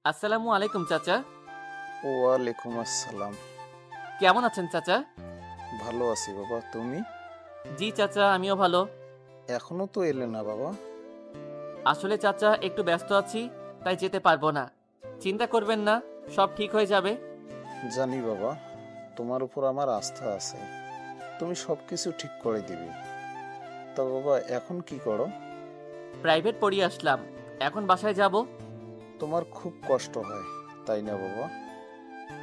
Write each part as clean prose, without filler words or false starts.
আসসালামু আলাইকুম চাচা। ওয়ালাইকুম আসসালাম। কেমন আছেন চাচা? ভালো আছি বাবা, তুমি? জি চাচা, আমিও ভালো। এখনো তো এলে না বাবা? আসলে চাচা একটু ব্যস্ত আছি, তাই যেতে পারবো না। চিন্তা করবেন না, সব ঠিক হয়ে যাবে। জানি বাবা, তোমার উপর আমার আস্থা আছে, তুমি সবকিছু ঠিক করে দিবে। তা বাবা, এখন কি করো? প্রাইভেট পড়িয়ে আসলাম, এখন বাসায় যাব। তোমার খুব কষ্ট হয় তাই না বাবা?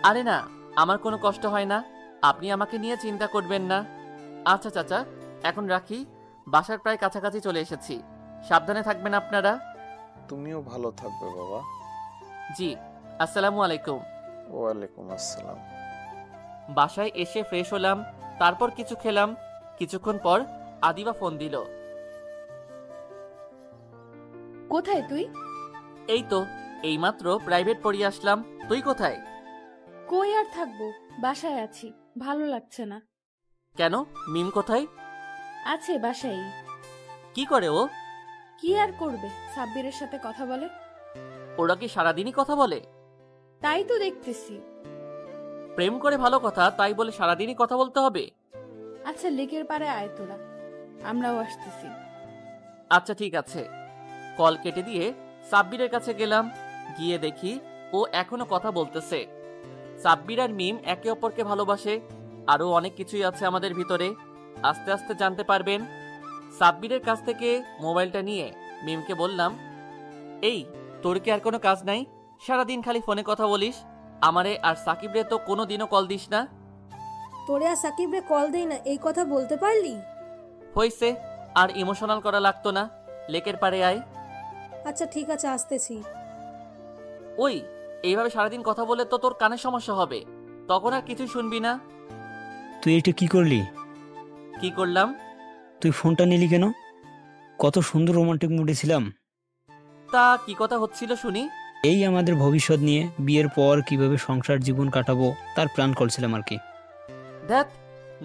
আরে না, আমার কোনো কষ্ট হয় না, আপনি আমাকে নিয়ে চিন্তা করবেন না। আচ্ছা চাচা, এখন রাখি, বাসার প্রায় কাছাকাছি চলে এসেছি। সাবধানে থাকবেন আপনারা। তুমিও ভালো থাকবে বাবা। জি, আসসালামু আলাইকুম। ওয়ালাইকুম আসসালাম। বাসায় এসে ফ্রেশ হলাম, তারপর কিছু খেলাম। কিছুক্ষণ পর আদিবা ফোন দিল। কোথায় তুই? এই তো এইমাত্র প্রাইভেট পড়িয়ে আসলাম। তুই কোথায়? কই আর থাকবো, বাসায় আছি, ভালো লাগছে না। কেন, মিম কোথায়? আছে বাসায়। কি করে ও? কি আর করবে, সাব্বিরের সাথে কথা বলে। ওরা কি সারাদিনই কথা বলে? তাই তো দেখতেছি। প্রেম করে ভালো কথা, তাই বলে সারাদিনই কথা বলতে হবে? আচ্ছা, লেকের পারে আয় তোরা, আমরাও আসতেছি। আচ্ছা ঠিক আছে। কল কেটে দিয়ে সাব্বিরের কাছে গেলাম। গিয়ে দেখি ও এখনো কথা বলতেছে। সাব্বির আর মিম একে অপরকে ভালোবাসে। আরো অনেক কিছুই আছে আমাদের ভিতরে, আস্তে আস্তে জানতে পারবেন। সাব্বিরের কাছ থেকে মোবাইলটা নিয়ে মিমকে বললাম, এই তোর কি আর কোনো কাজ নাই? সারাদিন খালি ফোনে কথা বলিস, আমারে আর সাকিবরে তো কোনোদিনও কল দিস না। তোরে আর সাকিবরে কল দেই না, এই কথা বলতে পারলি? হইছে, আর ইমোশনাল করা লাগতো না। লেকের পাড়ে আয়। আচ্ছা ঠিক আছে, আসতেছি। ওই, এইভাবে সারাদিন কথা বলে তো তোর কানের সমস্যা হবে, তখন আর কিছুই শুনবি না। তুই এটা কি করলি? কি করলাম? তুই ফোনটা নিলি কেন? কত সুন্দর রোমান্টিক মুডে ছিলাম। তা কি কথা হচ্ছিল শুনি? এই আমাদের ভবিষ্যৎ নিয়ে, বিয়ের পর কিভাবে সংসার জীবন কাটাবো তার প্ল্যান করছিলাম আর কি। ধ্যাত,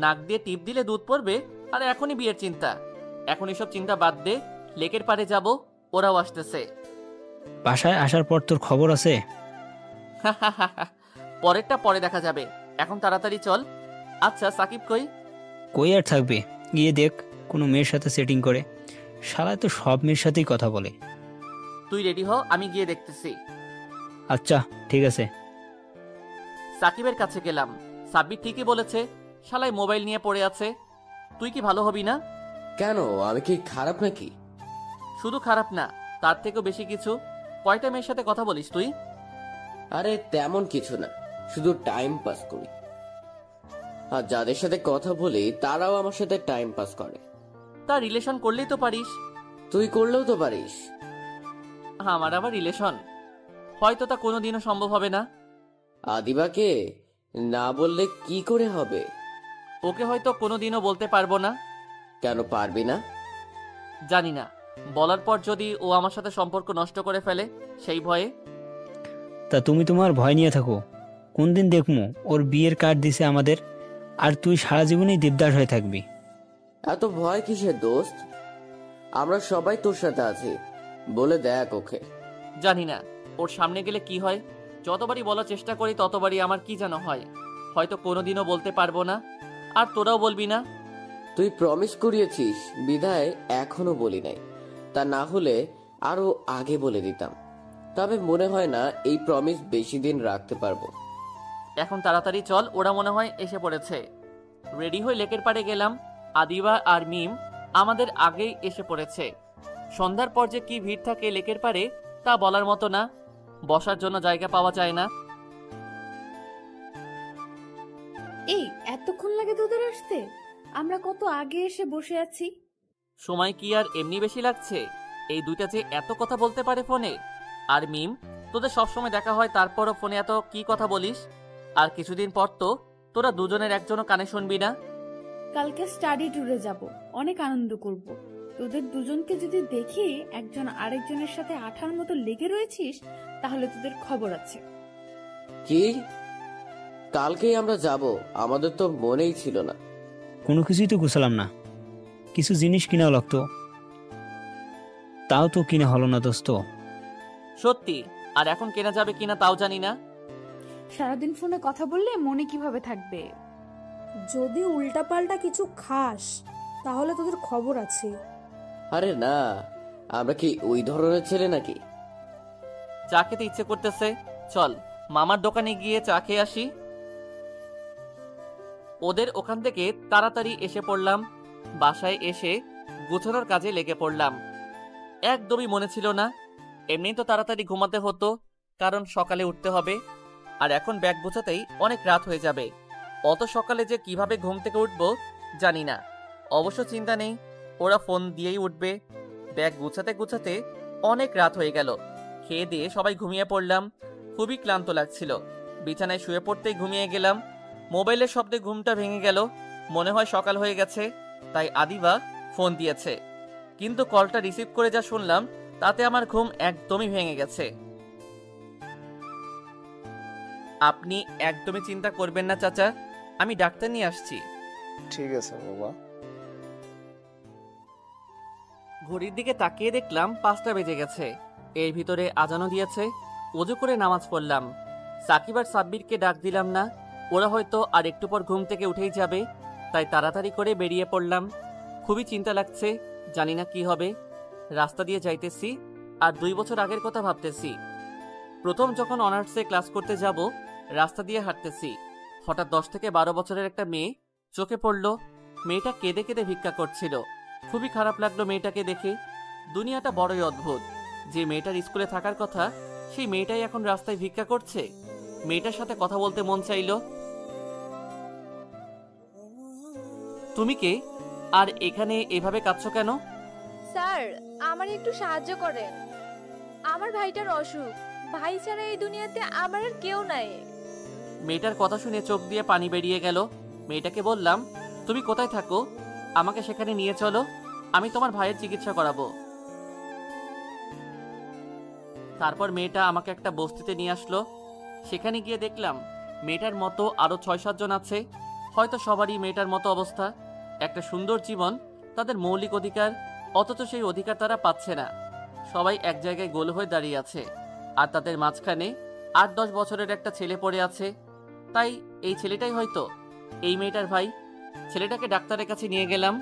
নাক দিয়ে টিপ দিলে দুধ পড়বে, আর এখনই বিয়ের চিন্তা? এখন এসব চিন্তা বাদ দে, লেকের পাড়ে যাব, ওরাও আসতেছে। বাসায় আসার পর তোর খবর আছে? পরেরটা পরে দেখা যাবে, এখন তাড়াতাড়ি চল। আচ্ছা সাকিব কই? কই আর থাকবে, গিয়ে দেখ কোনো মেয়ের সাথে সেটিং করে। শালায় তো সব মেয়ের সাথেই কথা বলে। তুই রেডি হ, আমি গিয়ে দেখতেছি। আচ্ছা ঠিক আছে। সাকিবের কাছে গেলাম। সাব্বির ঠিকই বলেছে, শালাই মোবাইল নিয়ে পড়ে আছে। তুই কি ভালো হবি না? কেন, আমি কি খারাপ নাকি? শুধু খারাপ না, তার থেকেও বেশি কিছু। কয়টা মেয়ের সাথে কথা বলিস তুই? আরে তেমন কিছু না, শুধু টাইম পাস করি। আর যাদের সাথে কথা বলি তারাও আমার সাথে টাইম পাস করে। তা রিলেশন করলেই তো পারিস। তুই করলেও তো পারিস। আমার আবার রিলেশন? হয়তো তা কোনোদিনও সম্ভব হবে না। আদিবাকে না বললে কি করে হবে? ওকে হয়তো কোনোদিনও বলতে পারবো না। কেন পারবি না? জানি না, বলার পর যদি ও আমার সাথে সম্পর্ক নষ্ট করে ফেলে, সেই ভয়ে। তা তুমি তোমার ভয় নিয়ে থাকো, কোন দিন দেখমু ওর বিয়ের কার্ড দিছে আমাদের, আর তুই সারা জীবনই দেবদাস হয়ে থাকবি। এত ভয় কিসের দোস্ত? আমরা সবাই তোর সাথে আছি, বলে দেখ ওকে। জানি না ওর সামনে গেলে কি হয়। যতবারই বলার চেষ্টা করি ততবারই আমার কি যেন হয়। হয়তো কোনোদিনও বলতে পারবো না, আর তোরাও বলবি না। তুই প্রমিস করিয়েছিস বিধায় এখনো বলি নাই, তা না হলে আরো আগে বলে দিতাম। তবে মনে হয় না এই প্রমিস বেশি দিন রাখতে পারবো। এখন তাড়াতাড়ি চল, ওরা মনে হয় এসে পড়েছে। রেডি হয়ে লেকের পাড়ে গেলাম। আদিবা আর মিম আমাদের আগেই এসে পড়েছে। সন্ধ্যার পর যে কি ভিড় থাকে লেকের পাড়ে তা বলার মতো না। বসার জন্য জায়গা পাওয়া যায় না। এই এতক্ষণ লাগে তোদের আসতে? আমরা কত আগে এসে বসে আছি। সময় কি আর এমনি বেশি লাগছে? এই দুইটা যে এত কথা বলতে পারে ফোনে। আর মিম, তোদের সবসময় দেখা হয়, তারপরও ফোনে এত কি কথা বলিস? আর কিছুদিন পর তো তোরা দুজনের একজনও কানে শুনবি না। কালকে স্টাডি ট্যুরে যাব, অনেক আনন্দ করব। তোদের দুজনকে যদি দেখি একজন আরেকজনের সাথে আঠার মতো লেগে রয়েছিস, তাহলে তোদের খবর আছে। কি? কালকেই আমরা যাব? আমাদের তো মনেই ছিল না। কোনো কিছুই তো গুছালাম না, কিছু জিনিস কিনাও লাগতো, তাও তো কিনা হলো না দোস্ত। সত্যি আর এখন কেনা যাবে কিনা তাও জানি না। সারাদিন ফোনে কথা বললে মনে কিভাবে থাকবে? যদি উল্টাপাল্টা কিছু খাস তাহলে তোদের খবর আছে। আরে না, আমরা কি ওই ধরনের ছেলে নাকি? চা খেতে ইচ্ছে করতেছে, চল মামার দোকানে গিয়ে চা খেয়ে আসি। ওদের ওখান থেকে তাড়াতাড়ি এসে পড়লাম। বাসায় এসে গুছানোর কাজে লেগে পড়লাম। একদমই মনে ছিল না, এমনি তো তাড়াতাড়ি ঘুমাতে হতো, কারণ সকালে উঠতে হবে। আর এখন ব্যাগ গোছাতেই অনেক রাত হয়ে যাবে। অত সকালে যে কিভাবে ঘুম থেকে উঠবো জানি না। অবশ্য চিন্তা নেই, ওরা ফোন দিয়েই উঠবে। ব্যাগ গুছাতে গুছাতে অনেক রাত হয়ে গেল। খেয়ে দিয়ে সবাই ঘুমিয়ে পড়লাম। খুবই ক্লান্ত লাগছিল, বিছানায় শুয়ে পড়তেই ঘুমিয়ে গেলাম। মোবাইলের শব্দে ঘুমটা ভেঙে গেল। মনে হয় সকাল হয়ে গেছে, তাই আদিবা ফোন দিয়েছে। কিন্তু কলটা রিসিভ করে যা শুনলাম তাতে আমার ঘুম একদমই ভেঙে গেছে। আপনি একদমই চিন্তা করবেন না চাচা, আমি ডাক্তার নিয়ে আসছি। ঠিক আছে বাবা। ঘড়ির দিকে তাকিয়ে দেখলাম 5টা বেজে গেছে। এর ভিতরে আজানও দিয়েছে। ওযু করে নামাজ পড়লাম। সাকিব আর সাব্বিরকে ডাক দিলাম না, ওরা হয়তো আর একটু পর ঘুম থেকে উঠেই যাবে, তাই তাড়াতাড়ি করে বেরিয়ে পড়লাম। খুবই চিন্তা লাগছে, জানি না কি হবে। রাস্তা দিয়ে যাইতেছি আর 2 বছর আগের কথা ভাবতেছি। প্রথম যখন অনার্সে ক্লাস করতে যাব, রাস্তা দিয়ে হাঁটতেছি, হঠাৎ 10 থেকে 12 বছরের একটা মেয়ে চোখে পড়ল। মেয়েটা কেঁদে কেঁদে ভিক্ষা করছিল। খুবই খারাপ লাগলো মেয়েটাকে দেখে। দুনিয়াটা বড়ই অদ্ভুত, যে মেয়েটার স্কুলে থাকার কথা সেই মেয়েটাই এখন রাস্তায় ভিক্ষা করছে। মেয়েটার সাথে কথা বলতে মন চাইল। তুমি কে, আর এখানে এভাবে কাঁদছো কেন? স্যার, আমার একটু সাহায্য করেন। আমার ভাইটার অসুখ, ভাই ছাড়া এই দুনিয়াতে আমার আর কেউ নাই। মেয়েটার কথা শুনে চোখ দিয়ে পানি বেরিয়ে গেল। মেয়েটাকে বললাম, তুমি কোথায় থাকো, আমাকে সেখানে নিয়ে চলো, আমি তোমার ভাইয়ের চিকিৎসা করাবো। তারপর মেয়েটা আমাকে একটা বস্তিতে নিয়ে আসলো। সেখানে গিয়ে দেখলাম মেয়েটার মতো আরো 6-7 জন আছে। হয়তো সবারই মেয়েটার মতো অবস্থা। একটা সুন্দর জীবন তাদের মৌলিক অধিকার, অথচ সেই অধিকার তারা পাচ্ছে না। সবাই এক জায়গায় গোল হয়ে দাঁড়িয়ে আছে, আর তাদের মাঝখানে 8-10 বছরের একটা ছেলে পড়ে আছে। তাই এই ছেলেটাই হয়তো এই মেয়েটার ভাই। ছেলেটাকে ডাক্তারের কাছে নিয়ে গেলাম।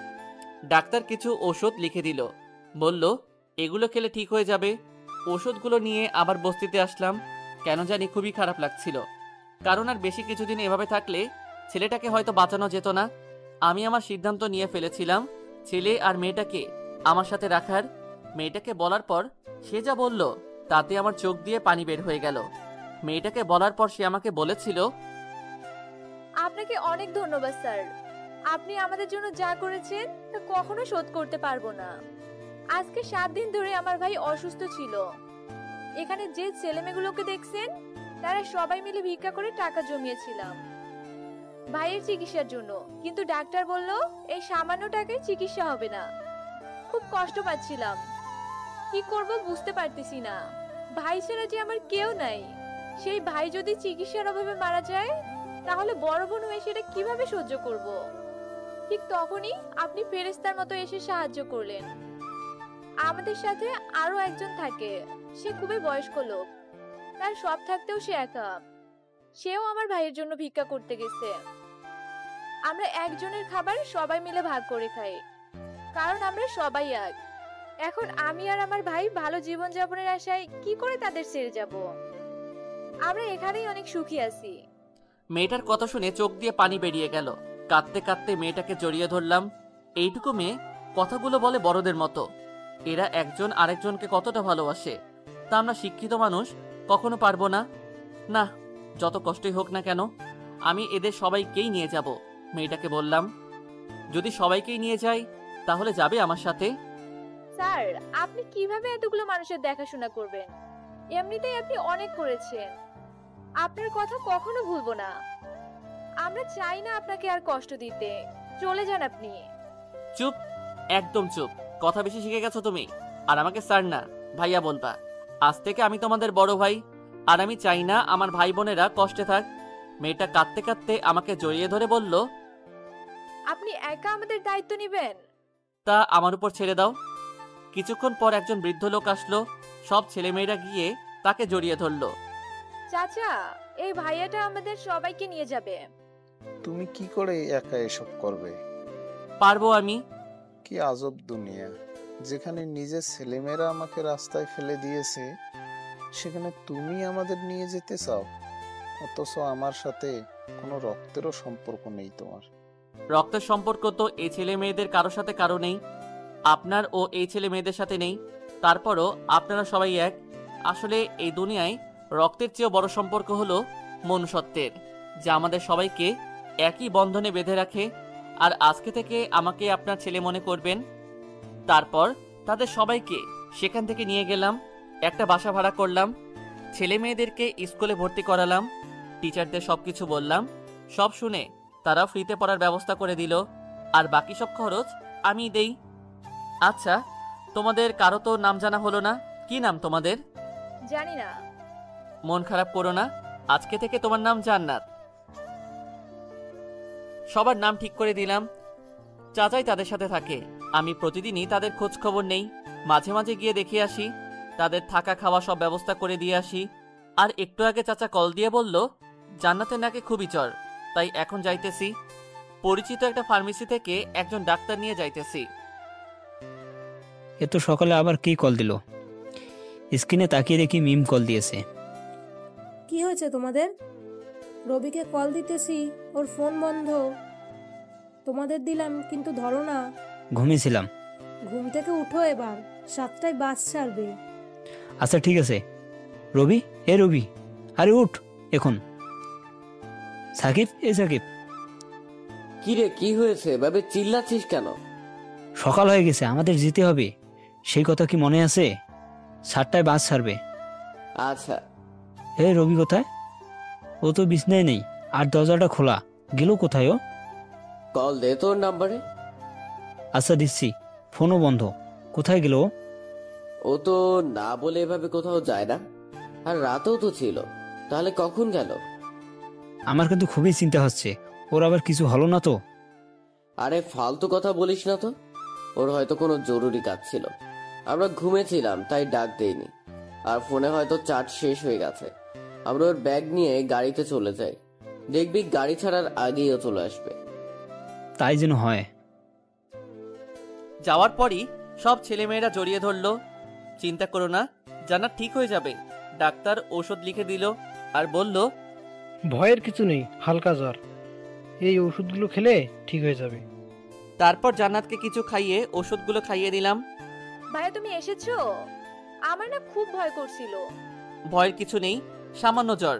ডাক্তার কিছু ওষুধ লিখে দিল, বলল এগুলো খেলে ঠিক হয়ে যাবে। ওষুধগুলো নিয়ে আবার বস্তিতে আসলাম। কেন জানি খুবই খারাপ লাগছিল, কারণ আর বেশি কিছুদিন এভাবে থাকলে ছেলেটাকে হয়তো বাঁচানো যেত না। আমি আমার সিদ্ধান্ত নিয়ে ফেলেছিলাম ছেলে আর মেয়েটাকে আমার সাথে রাখার। মেয়েটাকে বলার পর সে যা বলল তাতে আমার চোখ দিয়ে পানি বের হয়ে গেল। মেয়েটাকে বলার পর সে আমাকে বলেছিল, আপনাকে অনেক ধন্যবাদ স্যার। আপনি আমাদের জন্য যা করেছেন তা কখনো শোধ করতে পারবো না। আজকে 7 দিন ধরে আমার ভাই অসুস্থ ছিল। এখানে যে ছেলেমেয়েগুলোকে দেখছেন তারা সবাই মিলে ভিক্ষা করে টাকা জমিয়েছিলাম ভাইয়ের চিকিৎসার জন্য, কিন্তু ডাক্তার বলল এই সামান্য টাকায় চিকিৎসা হবে না। খুব কষ্ট পাচ্ছিলাম, কি করব বুঝতে পারতেছি না। ভাই ছাড়া যে আমার কেউ নাই, সেই ভাই যদি চিকিৎসার অভাবে মারা যায় তাহলে বড় বোন হয়ে সেটা কিভাবে সহ্য করব। ঠিক তখনই আপনি ফেরেশতার মতো এসে সাহায্য করলেন। আমাদের সাথে আরো একজন থাকে, সে খুবই বয়স্ক লোক, তার সব থাকতেও সে একা। সেও আমার ভাইয়ের জন্য ভিক্ষা করতে গেছে। আমরা একজনের খাবার সবাই মিলে ভাগ করে খাই, কারণ আমরা সবাই এক। এখন আমি আর আমার ভাই ভালো জীবন যাপনের আশায় কি করে তাদের ছেড়ে যাব। আমরা এখানেই অনেক সুখী আছি। মেয়েটার কথা শুনে চোখ দিয়ে পানি বেরিয়ে গেল। কাঁদতে কাঁদতে মেয়েটাকে জড়িয়ে ধরলাম। এইটুকু মেয়ে কথাগুলো বলে বড়দের মতো। এরা একজন আরেকজনকে কতটা ভালোবাসে তা আমরা শিক্ষিত মানুষ কখনো পারবো না। না, যত কষ্টই হোক না কেন আমি এদের সবাইকেই নিয়ে যাব। মেয়েটাকে বললাম, যদি সবাইকেই নিয়ে যাই তাহলে যাবে আমার সাথে? স্যার, আপনি কিভাবে এতগুলো মানুষের দেখাশোনা করবেন? এমনিতেই আপনি অনেক করেছেন, আপনার কথা কখনো ভুলবো না। আমরা চাই না আপনাকে আর কষ্ট দিতে, চলে যান আপনি। চুপ, একদম চুপ। কথা বেশি শিখে গেছো তুমি, আর আমাকে স্যার না ভাইয়া বলবা। আজ থেকে আমি তোমাদের বড় ভাই, আর আমি চাই না আমার ভাই বোনেরা কষ্টে থাক। মেয়েটা কাঁদতে কাঁদতে আমাকে জড়িয়ে ধরে বলল, আপনি একা আমাদের দায়িত্ব নেবেন? তা আমার উপর ছেড়ে দাও। কিছুক্ষণ পর একজন বৃদ্ধ লোক আসলো। সব ছেলেমেয়েরা গিয়ে তাকে জড়িয়ে ধরলো। চাচা, এই ভাইয়াটা আমাদের সবাইকে নিয়ে যাবে। তুমি কি করে একা এসব করবে? পারবো আমি। কি আজব দুনিয়া, যেখানে নিজের ছেলেমেয়েরা আমাকে রাস্তায় ফেলে দিয়েছে সেখানে তুমি আমাদের নিয়ে যেতে চাও, অথচ আমার সাথে কোনো রক্তেরও সম্পর্ক নেই তোমার। রক্তের সম্পর্ক তো এই ছেলে মেয়েদের কারোর সাথে কারো নেই, আপনার ও এই ছেলে মেয়েদের সাথে নেই। তারপরও আপনারা সবাই এক। আসলে এই দুনিয়ায় রক্তের চেয়েও বড় সম্পর্ক হলো মনুষ্যত্বের, যা আমাদের সবাইকে একই বন্ধনে বেঁধে রাখে। আর আজকে থেকে আমাকে আপনার ছেলে মনে করবেন। তারপর তাদের সবাইকে সেখান থেকে নিয়ে গেলাম, একটা বাসা ভাড়া করলাম, ছেলে মেয়েদেরকে স্কুলে ভর্তি করালাম, টিচারদের সবকিছু বললাম। সব শুনে তারা ফ্রিতে পড়ার ব্যবস্থা করে দিল, আর বাকি সব খরচ আমি দেই। আচ্ছা, তোমাদের কারো তো নাম জানা হলো না, কি নাম তোমাদের? জানি না। মন খারাপ করো না, আজকে থেকে তোমার নাম জান্নাত। সবার নাম ঠিক করে দিলাম। চাচাই তাদের সাথে থাকে, আমি প্রতিদিনই তাদের খোঁজ খবর নেই, মাঝে মাঝে গিয়ে দেখে আসি, তাদের থাকা খাওয়া সব ব্যবস্থা করে দিয়ে আসি। আর একটু আগে চাচা কল দিয়ে বলল জান্নাতের নাকি খুবই জ্বর, তাই এখন যাইতেছি। পরিচিত একটা ফার্মেসি থেকে একজন ডাক্তার নিয়ে যাইতেছি। এত সকালে আবার কি কল দিল? স্ক্রিনে তাকিয়ে দেখি মিম কল দিয়েছে। কি হয়েছে তোমাদের? রবিকে কল দিতেছি, ওর ফোন বন্ধ। তোমাদের দিলাম কিন্তু ধরো না। ঘুমিয়েছিলাম। ঘুম থেকে উঠো, এবার 7টায় বাস ছাড়বে। আচ্ছা ঠিক আছে। রবি, এ রবি, আরে উঠ এখন। সাকিব, এ সাকিব। কি রে, কি হয়েছে? এভাবে চিল্লাচ্ছিস কেন? সকাল হয়ে গেছে, আমাদের যেতে হবে। সেই কথা কি মনে আছে? 7টায় বাস ছাড়বে। আচ্ছা। হে রবি কোথায়? ও তো বিছনায় নেই, আর দরজাটা খোলা। গেল কোথায় ও? কল দে তোর নাম্বারে। আচ্ছা দিচ্ছি, ফোনও বন্ধ। কোথায় গেল ও? ও তো না বলে এভাবে কোথাও যায় না, আর রাতেও তো ছিল, তাহলে কখন গেল? আমার কিন্তু খুবই চিন্তা হচ্ছে, ওর আবার কিছু হলো না তো? আরে ফালতু কথা বলিস না তো, ওর হয়তো কোনো জরুরি কাজ ছিল, আমরা ঘুমেছিলাম তাই ডাক দেইনি, আর ফোনে হয়তো চার্জ শেষ হয়ে গেছে। আমরা ওর ব্যাগ নিয়ে গাড়িতে চলে যাই, দেখবি গাড়ি ছাড়ার আগেই ও চলে আসবে। তাই যেন হয়। যাওয়ার পরই সব ছেলেমেয়েরা জড়িয়ে ধরলো। চিন্তা করো না, জান্নাত ঠিক হয়ে যাবে। ডাক্তার ওষুধ লিখে দিল আর বলল ভয়ের কিছু নেই, হালকা জ্বর, এই ওষুধগুলো খেলে ঠিক হয়ে যাবে। তারপর জান্নাতকে কিছু খাইয়ে ওষুধগুলো খাইয়ে দিলাম। ভাইয়া তুমি এসেছো? আমার না খুব ভয় করছিল। ভয়ের কিছু নেই, সামান্য জ্বর,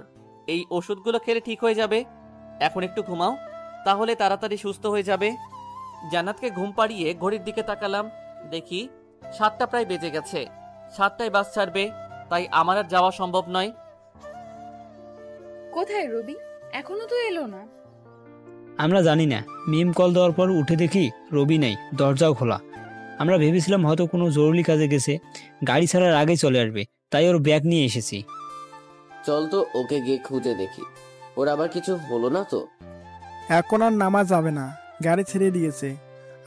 এই ওষুধগুলো খেলে ঠিক হয়ে যাবে। এখন একটু ঘুমাও, তাহলে তাড়াতাড়ি সুস্থ হয়ে যাবে। জান্নাতকে ঘুম পাড়িয়ে ঘড়ির দিকে তাকালাম, দেখি 7টা প্রায় বেজে গেছে। 7টায় বাস ছাড়বে, তাই আমার আর যাওয়া সম্ভব নয়। কোথায় রবি? এখনো তো এলো না। আমরা জানি না। মিম কল দেওয়ার পর উঠে দেখি রবি নেই, দরজাও খোলা। আমরা ভেবেছিলাম হয়তো কোনো জরুরি কাজে গেছে, গাড়ি ছাড়ার আগেই চলে আসবে, তাই ওর ব্যাগ নিয়ে এসেছি। চল তো ওকে গিয়ে খুঁজে দেখি, ওর আবার কিছু হলো না তো? এখন আর নামা যাবে না, গাড়ি ছেড়ে দিয়েছে।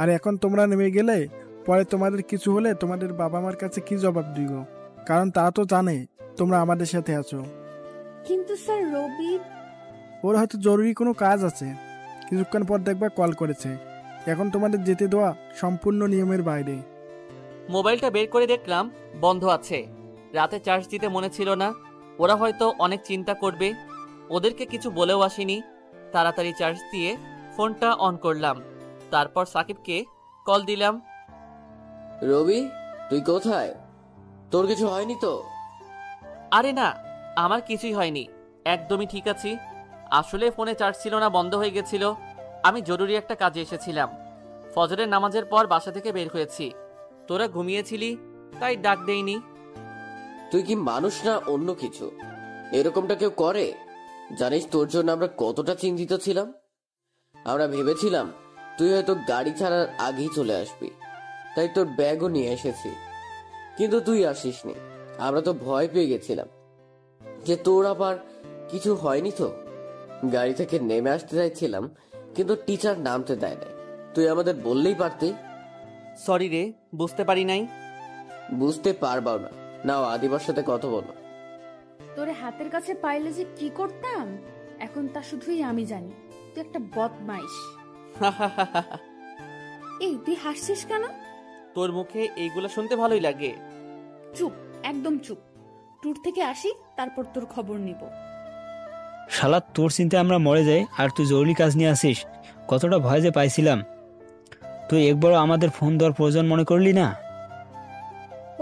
আর এখন তোমরা নেমে গেলে পরে তোমাদের কিছু হলে তোমাদের বাবা মার কাছে কি জবাব দিব? কারণ তারা তো জানে তোমরা আমাদের সাথে আছো। কিন্তু স্যার রবি, ওর হয়তো জরুরি কোনো কাজ আছে, কিছুক্ষণ পর দেখবা কল করেছে। এখন তোমাদের যেতে দেওয়া সম্পূর্ণ নিয়মের বাইরে। মোবাইলটা বের করে দেখলাম বন্ধ আছে। রাতে চার্জ দিতে মনে ছিল না, ওরা হয়তো অনেক চিন্তা করবে, ওদেরকে কিছু বলেও আসিনি। তাড়াতাড়ি চার্জ দিয়ে ফোনটা অন করলাম, তারপর সাকিবকে কল দিলাম। রবি, তুই কোথায়? তোর কিছু হয়নি তো? আরে না, আমার কিছুই হয়নি, একদমই ঠিক আছি। আসলে ফোনে চার্জ ছিল না, বন্ধ হয়ে গেছিল। আমি জরুরি একটা কাজে এসেছিলাম। ফজরের নামাজের পর বাসা থেকে বের হয়েছি, তোরা ঘুমিয়েছিলি তাই ডাক দেইনি। তুই কি মানুষ না অন্য কিছু? এরকমটা কেউ করে? জানিস তোর জন্য আমরা কতটা চিন্তিত ছিলাম। আমরা ভেবেছিলাম তুই হয়তো গাড়ি ছাড়ার আগেই চলে আসবি, তাই তোর ব্যাগও নিয়ে এসেছি, কিন্তু তুই আসিসনি। আমরা তো ভয় পেয়ে গেছিলাম যে তোর আবার কিছু হয়নি তো। গাড়ি থেকে নেমে আসতে চাইছিলাম, কিন্তু টিচার নামতে দেয় না। তুই আমাদের বললেই পারতি। সরি রে, বুঝতে পারি নাই। বুঝতে পারবাও না, নাও আদিবার সাথে কথা বলো। তোরে হাতের কাছে পাইলে যে কি করতাম এখন তা শুধুই আমি জানি। তুই একটা বদমাইশ। এই তুই হাসছিস কেন? তোর মুখে এইগুলো শুনতে ভালোই লাগে। চুপ, একদম চুপ। ট্যুর থেকে আসি, তারপর তোর খবর নিব। শালা তোর চিন্তায় আমরা মরে যাই আর তুই জরুরি কাজ নিয়ে আসিস। কতটা ভয় যে পাইছিলাম। তুই একবারও আমাদের ফোন দেওয়ার প্রয়োজন মনে করলি না?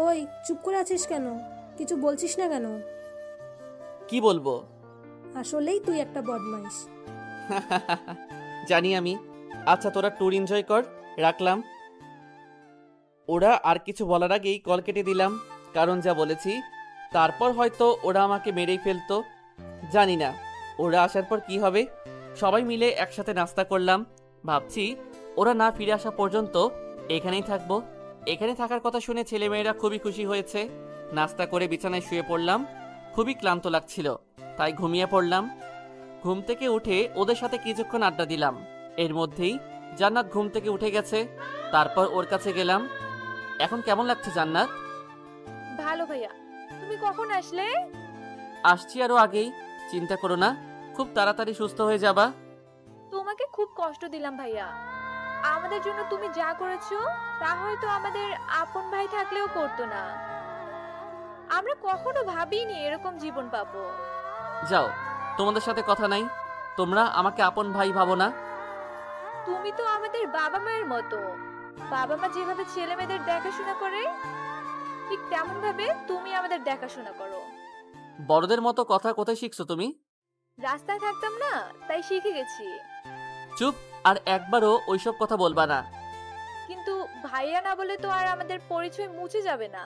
ওই চুপ করে আছিস কেন? কিছু বলছিস না কেন? কি বলবো? আসলেই তুই একটা বদমাইশ। জানি আমি। আচ্ছা তোরা ট্যুর এনজয় কর, রাখলাম। ওরা আর কিছু বলার আগেই কল কেটে দিলাম, কারণ যা বলেছি তারপর হয়তো ওরা আমাকে মেরেই ফেলতো। জানি না ওরা আসার পর কি হবে। সবাই মিলে একসাথে নাস্তা করলাম। ভাবছি ওরা না ফিরে আসা পর্যন্ত এখানেই থাকবো। এখানে থাকার কথা শুনে ছেলেমেয়েরা খুবই খুশি হয়েছে। নাস্তা করে বিছানায় শুয়ে পড়লাম। খুবই ক্লান্ত লাগছিল, তাই ঘুমিয়ে পড়লাম। ঘুম থেকে উঠে ওদের সাথে কিছুক্ষণ আড্ডা দিলাম। এর মধ্যেই জান্নাত ঘুম থেকে উঠে গেছে। তারপর ওর কাছে গেলাম। এখন কেমন লাগছে জান্নাত? ভালো ভাইয়া। তুমি কখন আসলে? আসছি আরো আগেই। চিন্তা করো না, খুব তাড়াতাড়ি সুস্থ হয়ে যাবা। তোমাকে খুব কষ্ট দিলাম ভাইয়া। আমাদের জন্য তুমি যা করেছো তা হয়তো আমাদের আপন ভাই থাকলেও করতো না। আমরা কখনো ভাবিনি এরকম জীবন পাবো। যাও, তোমাদের সাথে কথা নাই। তোমরা আমাকে আপন ভাই ভাবো না। তুমি তো আমাদের বাবা মায়ের মতো। বাবা মা যেভাবে ছেলে মেয়েদের দেখাশোনা করে ঠিক তেমন ভাবে তুমি আমাদের দেখাশোনা করো। বড়দের মতো কথা কোথায় শিখছো তুমি? রাস্তায় থাকতাম না, তাই শিখে গেছি। চুপ, আর একবারও ওইসব কথা বলবা না। কিন্তু ভাইয়া না বলে তো আর আমাদের পরিচয় মুছে যাবে না।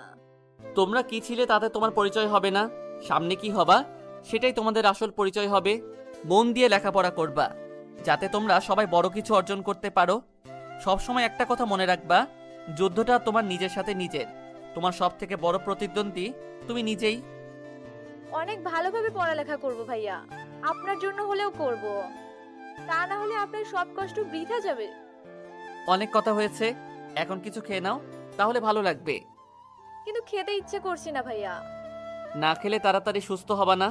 তোমরা কি ছিলে তাতে তোমার পরিচয় হবে না। সামনে কি হবা সেটাই তোমাদের আসল পরিচয় হবে। মন দিয়ে লেখাপড়া করবা, যাতে তোমরা সবাই বড় কিছু অর্জন করতে পারো। সবসময় একটা কথা মনে রাখবা, যুদ্ধটা তোমার নিজের সাথে নিজের। তোমার সব থেকে বড় প্রতিদ্বন্দ্বী তুমি নিজেই। অনেক ভালোভাবে পড়ালেখা করব ভাইয়া, আপনার জন্য হলেও করব। তা না হলে আপনার সব কষ্ট বৃথা যাবে। অনেক কথা হয়েছে, এখন কিছু খেয়ে নাও, তাহলে ভালো লাগবে। কিন্তু খেতে ইচ্ছে করছে না ভাইয়া। না খেলে তাড়াতাড়ি সুস্থ হবা না।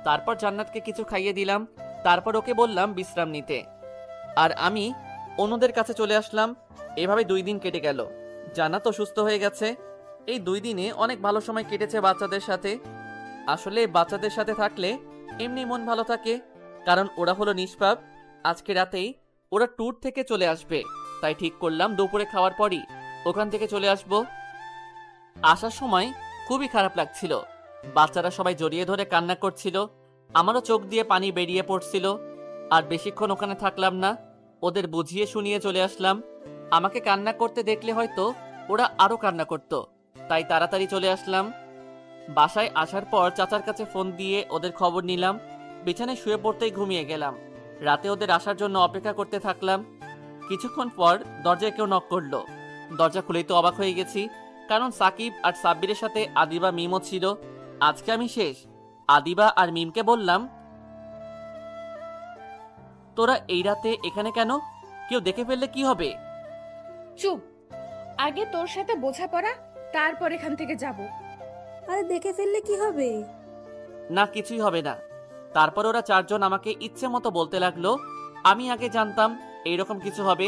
তারপর জান্নাতকে কিছু খাইয়ে দিলাম। তারপর ওকে বললাম বিশ্রাম নিতে, আর আমি অন্যদের কাছে চলে আসলাম। এভাবে 2 দিন কেটে গেল। জান্নাত সুস্থ হয়ে গেছে। এই 2 দিনে অনেক ভালো সময় কেটেছে বাচ্চাদের সাথে। আসলে বাচ্চাদের সাথে থাকলে এমনি মন ভালো থাকে, কারণ ওরা হলো নিষ্পাপ। আজকে রাতেই ওরা ট্যুর থেকে চলে আসবে, তাই ঠিক করলাম দুপুরে খাওয়ার পরই ওখান থেকে চলে আসব। আসার সময় খুবই খারাপ লাগছিল। বাচ্চারা সবাই জড়িয়ে ধরে কান্না করছিল। আমারও চোখ দিয়ে পানি বেরিয়ে পড়ছিল। আর বেশিক্ষণ ওখানে থাকলাম না, ওদের বুঝিয়ে শুনিয়ে চলে আসলাম। আমাকে কান্না করতে দেখলে হয়তো ওরা আরো কান্না করত, তাই তাড়াতাড়ি চলে আসলাম। বাসায় আসার পর চাচার কাছে ফোন দিয়ে ওদের খবর নিলাম। বিছানায় শুয়ে পড়তেই ঘুমিয়ে গেলাম। রাতে ওদের আসার জন্য অপেক্ষা করতে থাকলাম। কিছুক্ষণ পর দরজায় কেউ নক করলো। দরজা খুলেই তো অবাক হয়ে গেছি, কারণ সাকিব আর সাব্বিরের সাথে আদিবা মিমও ছিল। আজকে আমি শেষ। আদিবা আর মিমকে বললাম, তোরা এই রাতে এখানে কেন? কেউ দেখে ফেললে কি হবে? চুপ, আগে তোর সাথে বোঝাপড়া, তারপর এখান থেকে যাব। আরে দেখে ফেললে কি হবে? না, কিছুই হবে না। তারপর ওরা 4 জন আমাকে ইচ্ছে মতো বলতে লাগলো। আমি আগে জানতাম এইরকম কিছু হবে।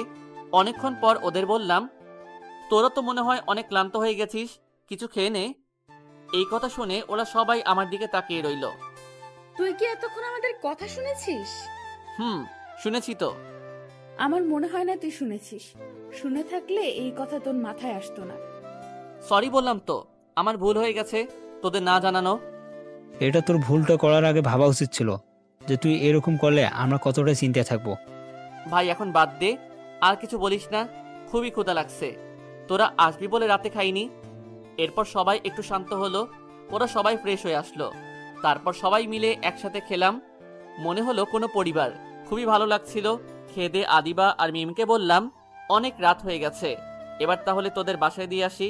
অনেকক্ষণ পর ওদের বললাম, তোরা তো মনে হয় অনেক ক্লান্ত হয়ে গেছিস, কিছু খেয়ে নে। এই কথা শুনে ওরা সবাই আমার দিকে তাকিয়ে রইল। তুই কি এতক্ষণ আমাদের কথা শুনেছিস? শুনেছি তো। আমার মনে হয় না তুই শুনেছিস। শুনে থাকলে এই কথা তোর মাথায় আসতো না। সরি বললাম তো, আমার ভুল হয়ে গেছে তোদের না জানানো। এটা তোর ভুলটা করার আগে ভাবা উচিত ছিল যে তুই এরকম করলে আমরা কতটা চিন্তায় থাকবো। ভাই এখন বাদ দে, আর কিছু বলিস না। খুবই ক্ষুধা লাগছে। তোরা আসবি বলে রাতে খাইনি। এরপর সবাই একটু শান্ত হলো। ওরা সবাই ফ্রেশ হয়ে আসলো। তারপর সবাই মিলে একসাথে খেলাম। মনে হলো কোনো পরিবার। খুবই ভালো লাগছিল। খেয়ে দিয়ে আদিবা আর মিমকে বললাম, অনেক রাত হয়ে গেছে, এবার তাহলে তোদের বাসায় দিয়ে আসি।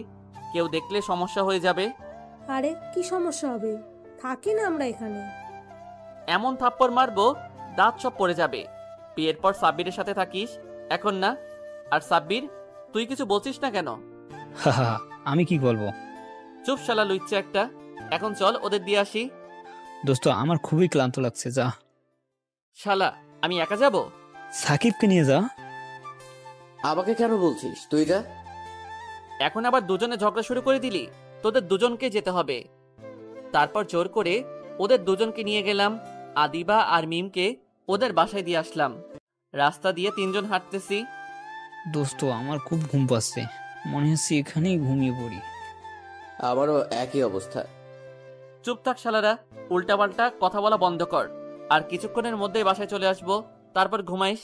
কেউ দেখলে সমস্যা হয়ে যাবে। আরে কি সমস্যা হবে? থাকি না আমরা এখানে। এমন থাপ্পড় মারবো দাঁত সব পড়ে যাবে। বিয়ের পর সাব্বিরের সাথে থাকিস, এখন না। আর সাব্বির, তুই কিছু বলছিস না কেন? হা, আমি কি বলবো? চুপ শালা লুইচ্চা একটা। এখন চল ওদের দিয়ে আসি। দোস্ত আমার খুবই ক্লান্ত লাগছে, যা। শালা, আমি একা যাব? সাকিবকে নিয়ে যা। আমাকে কেন বলছিস? তুই যা। এখন আবার দুজনে ঝগড়া শুরু করে দিলি? তোদের দুজনকে যেতে হবে। তারপর জোর করে ওদের দুজনকে নিয়ে গেলাম। আদিবা আর মিমকে ওদের বাসায় দিয়ে আসলাম। রাস্তা দিয়ে তিনজন হাঁটতেছি। দোস্ত আমার খুব ঘুম পাচ্ছে, মনে হচ্ছে এখানেই ঘুমিয়ে পড়ি। আমারও একই অবস্থা। চুপ থাক শালারা, উল্টাপাল্টা কথা বলা বন্ধ কর। আর কিছুক্ষণের মধ্যেই বাসায় চলে আসবো, তারপর ঘুমাইস।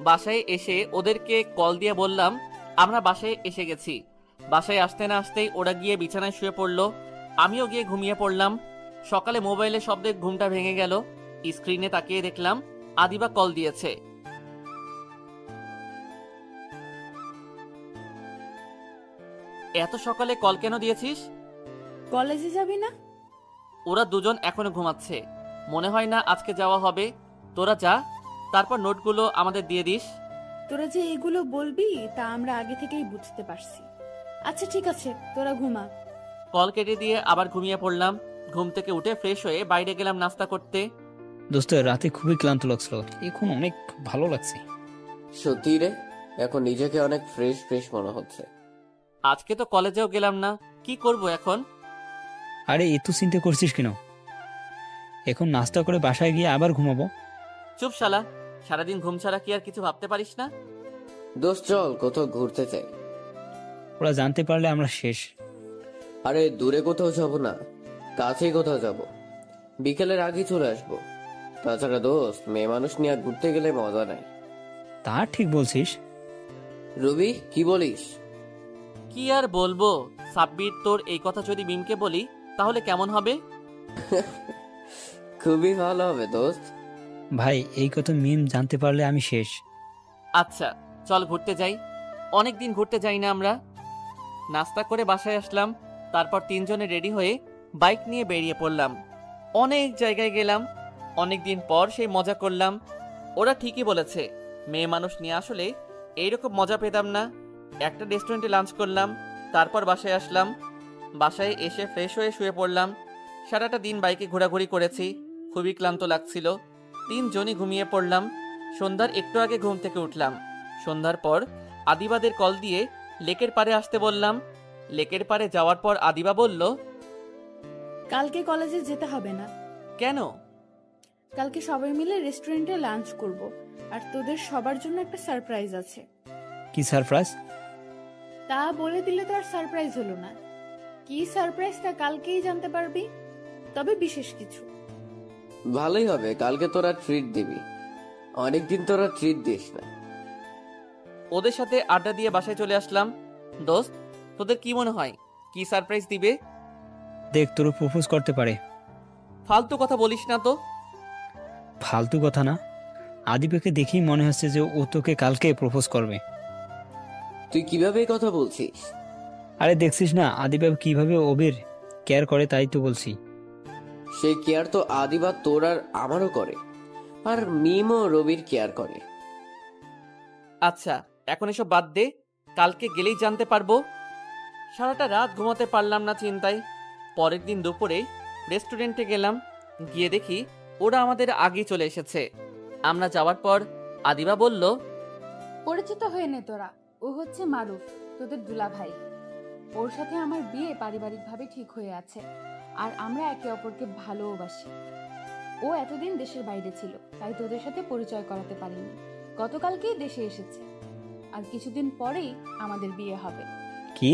বাসায় এসে ওদেরকে কল দিয়ে বললাম আমরা বাসায় এসে গেছি। বাসায় আসতে না আসতেই ওরা গিয়ে বিছানায় শুয়ে পড়লো, আমিও গিয়ে ঘুমিয়ে পড়লাম। সকালে মোবাইলের শব্দে ঘুমটা ভেঙে গেল। স্ক্রিনে তাকিয়ে দেখলাম আদিবা কল দিয়েছে। এত সকালে কল কেন দিয়েছিস? কলেজে যাবি না? ওরা দুজন এখনো ঘুমাচ্ছে, মনে হয় না আজকে যাওয়া হবে। তোরা যা, তারপর নোটগুলো আমাদের দিয়ে দিস। তোরা যে এগুলো বলবি তা আমরা আগে থেকেই বুঝতে পারছি। আচ্ছা ঠিক আছে, তোরা ঘুমা। কল কেটে দিয়ে আবার ঘুমিয়ে পড়লাম। ঘুম থেকে উঠে ফ্রেশ হয়ে বাইরে গেলাম নাস্তা করতে। দোস্ত রাতে খুবই ক্লান্ত লাগছিল, এখন অনেক ভালো লাগছে। সত্যি রে, এখন নিজেকে অনেক ফ্রেশ ফ্রেশ মনে হচ্ছে। আজকে তো কলেজেও গেলাম না, কি করব এখন? আরে এত চিন্তা করছিস কেন? এখন নাস্তা করে বাসায় গিয়ে আবার ঘুমাবো। চুপ শালা, সারাদিন ঘুম ছাড়া কি আর কিছু ভাবতে পারিস না? দোস্ত চল কোথাও ঘুরতে চাই। ওরা জানতে পারলে আমরা শেষ। আরে দূরে কোথাও যাব না, কাছেই কোথাও যাব। বিকেলের আগেই চলে আসবো। তাছাড়া দোস্ত, মেয়ে মানুষ নিয়ে ঘুরতে গেলে মজা নাই। তা ঠিক বলছিস। রবি, কি বলিস? কি আর বলবো সাব্বির, তোর এই কথা যদি মিমকে বলি তাহলে কেমন হবে? খুবই ভালো হবে দোস্ত। ভাই এই কথা মিম জানতে পারলে আমি শেষ। আচ্ছা চল ঘুরতে যাই, অনেকদিন ঘুরতে যাই না আমরা। নাস্তা করে বাসায় আসলাম, তারপর তিনজনে রেডি হয়ে বাইক নিয়ে বেরিয়ে পড়লাম। অনেক জায়গায় গেলাম, অনেকদিন পর সেই মজা করলাম। ওরা ঠিকই বলেছে, মেয়ে মানুষ নিয়ে আসলে এইরকম মজা পেতাম না। একটা রেস্টুরেন্টে লাঞ্চ করলাম, তারপর বাসায় আসলাম। বাসায় এসে ফ্রেশ হয়ে শুয়ে পড়লাম। সারাটা দিন বাইকে ঘোরাঘুরি করেছি, খুবই ক্লান্ত লাগছিল। তিনজনই ঘুমিয়ে পড়লাম। সন্ধ্যার একটু আগে ঘুম থেকে উঠলাম। সন্ধ্যার পর আদিবাদের কল দিয়ে লেকের পাড়ে আসতে বললাম। লেকের পাড়ে যাওয়ার পর আদিবা বলল, কালকে কলেজে যেতে হবে না। কেন? কালকে সবাই মিলে রেস্টুরেন্টে লাঞ্চ করব, আর তোদের সবার জন্য একটা সারপ্রাইজ আছে। কি সারপ্রাইজ? তা বলে দিলে তো আর সারপ্রাইজ হলো না। কি সারপ্রাইজ তা কালকেই জানতে পারবি, তবে বিশেষ কিছু। ভালোই হবে, কালকে তোরা ট্রিট দিবি। অনেকদিন তোরা ট্রিট দিস না। ওদের সাথে আড্ডা দিয়ে বাসায় চলে আসলাম। দোস্ত, তোদের কি মনে হয় কি সারপ্রাইজ দিবে? দেখ, তোর প্রপোজ করতে পারে। ফালতু কথা বলিস না তো। ফালতু কথা না, আদিবাকে দেখেই মনে হচ্ছে যে ও তোকে কালকে প্রপোজ করবে। তুই কিভাবে এই কথা বলছিস? আরে দেখছিস না আদিবা কিভাবে ওবের কেয়ার করে, তাই তো বলছি। সেই কেয়ার তো আদিবা তোর আর আমারও করে, আর মিমও রবির কেয়ার করে। আচ্ছা এখন এসব বাদ দে, কালকে গেলেই জানতে পারবো। সারাটা রাত ঘুমাতে পারলাম না চিন্তায়। পরের দিন দুপুরে রেস্টুরেন্টে গেলাম, গিয়ে দেখি ওরা আমাদের আগেই চলে এসেছে। আমরা যাওয়ার পর আদিবা বলল, পরিচিত হয়ে নে তোরা, ও হচ্ছে মারুফ, তোদের দুলা ভাই। ওর সাথে আমার বিয়ে পারিবারিকভাবে ঠিক হয়ে আছে, আর আমরা একে অপরকে ভালোবাসি। ও এতদিন দেশের বাইরে ছিল, তাই তোদের সাথে পরিচয় করাতে পারিনি। গতকালকেই দেশে এসেছে, আর কিছুদিন পরেই আমাদের বিয়ে হবে। কি?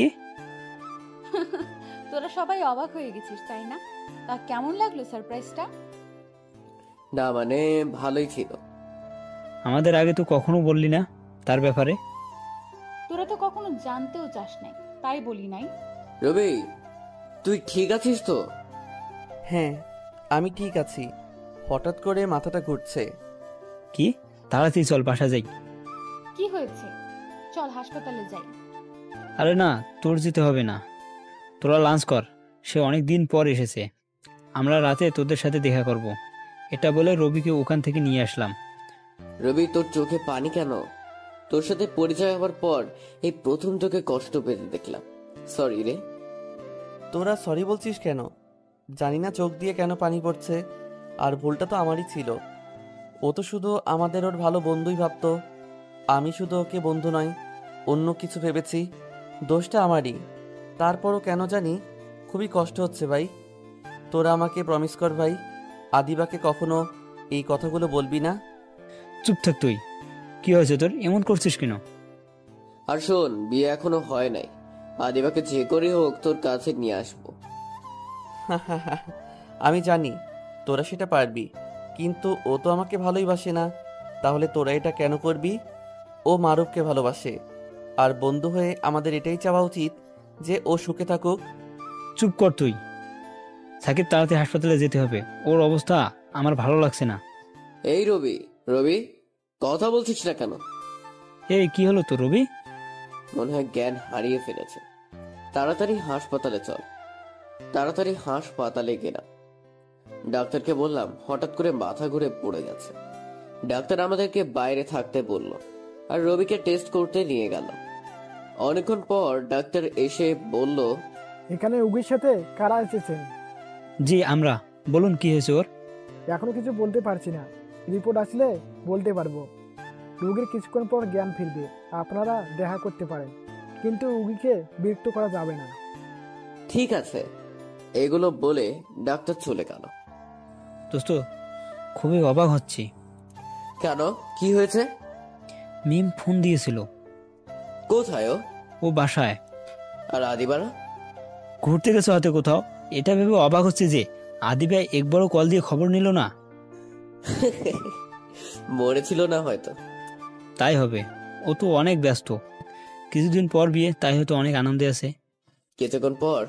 তোরা সবাই অবাক হয়ে গেছিস তাই না? তা কেমন লাগলো সারপ্রাইজটা? না মানে ভালোই ছিল। আমাদের আগে তো কখনো বললি না তার ব্যাপারে। তোরা তো কখনো জানতেও চাস নাই, তাই বলি নাই। রবি, তুই ঠিক আছিস তো? হ্যাঁ আমি ঠিক আছি, হঠাৎ করে মাথাটা ঘুরছে। কি? তাড়াতাড়ি চল বাসা যাই। কি হয়েছে? চল হাসপাতালে যাই। আরে না, তোর যেতে হবে না, তোরা লাঞ্চ কর, সে অনেক দিন পর এসেছে। আমরা রাতে তোদের সাথে দেখা করব। এটা বলে রবিকে ওখান থেকে নিয়ে আসলাম। রবি, তোর চোখে পানি কেন? তোর সাথে পরিচয় হওয়ার পর এই প্রথম তোকে কষ্ট পেতে দেখলাম। সরি রে। তোরা সরি বলছিস কেন? জানি না চোখ দিয়ে কেন পানি পড়ছে, আর ভুলটা তো আমারই ছিল। ও তো শুধু আমাদের ওর ভালো বন্ধুই ভাবতো, আমি শুধু ওকে বন্ধু নয় অন্য কিছু ভেবেছি। দোষটা আমারই। তারপরও কেন জানি খুবই কষ্ট হচ্ছে ভাই। তোরা আমাকে প্রমিস কর ভাই, আদিবাকে কখনো এই কথাগুলো বলবি না। চুপ থাক তুই। কি হয়েছে তোর, এমন করছিস কেন? আর শোন, বিয়ে এখনো হয় নাই। আদিবাকে যে করে হোক তোর কাছে নিয়ে আসবো। আমি জানি তোরা সেটা পারবি, কিন্তু ও তো আমাকে ভালোই বাসে না। তাহলে তোরা এটা কেন করবি? ও মারুফকে ভালোবাসে, আর বন্ধু হয়ে আমাদের এটাই চাওয়া উচিত যে ও সুখে থাকুক। চুপ কর তুই। সাকিব তাড়াতাড়ি হাসপাতালে যেতে হবে, ওর অবস্থা আমার ভালো লাগছে না। এই রবি, রবি, কথা বলছিস না কেন? এই কি হলো তো রবি? মনে হয় জ্ঞান হারিয়ে ফেলেছে। তাড়াতাড়ি হাসপাতালে চল। তাড়াতাড়ি হাসপাতালে গেলাম। ডাক্তারকে বললাম হঠাৎ করে মাথা ঘুরে পড়ে গেছে। ডাক্তার আমাদেরকে বাইরে থাকতে বলল, আর রবিকে টেস্ট করতে নিয়ে গেল। অনেকক্ষণ পর ডাক্তার এসে বলল, এখানে উগির সাথে কারা এসেছেন? জি আমরা। বলুন কি হয়েছে ওর? এখনো কিছু বলতে পারছি না, রিপোর্ট আসলে বলতে পারবো। রোগীর কিছুক্ষণ পর জ্ঞান ফিরবে, আপনারা দেখা করতে পারেন, কিন্তু রোগীকে বিরক্ত করা যাবে না। ঠিক আছে। এগুলো বলে ডাক্তার চলে গেল। দোস্ত, খুবই অবাক হচ্ছি। কেন, কি হয়েছে? মিম ফোন দিয়েছিল। কোথায় ও? ও বাসায়। আর আদিবারা? ঘুরতে গেছে হয়তো কোথাও। এটা ভেবে অবাক হচ্ছে যে আদিবাই একবারও কল দিয়ে খবর নিল না। মরে ছিল না হয়তো। তাই হবে, ও তো অনেক ব্যস্ত। কিছুদিন পর বিয়ে, তাই হয়তো অনেক আনন্দে আছে। কিছুক্ষণ পর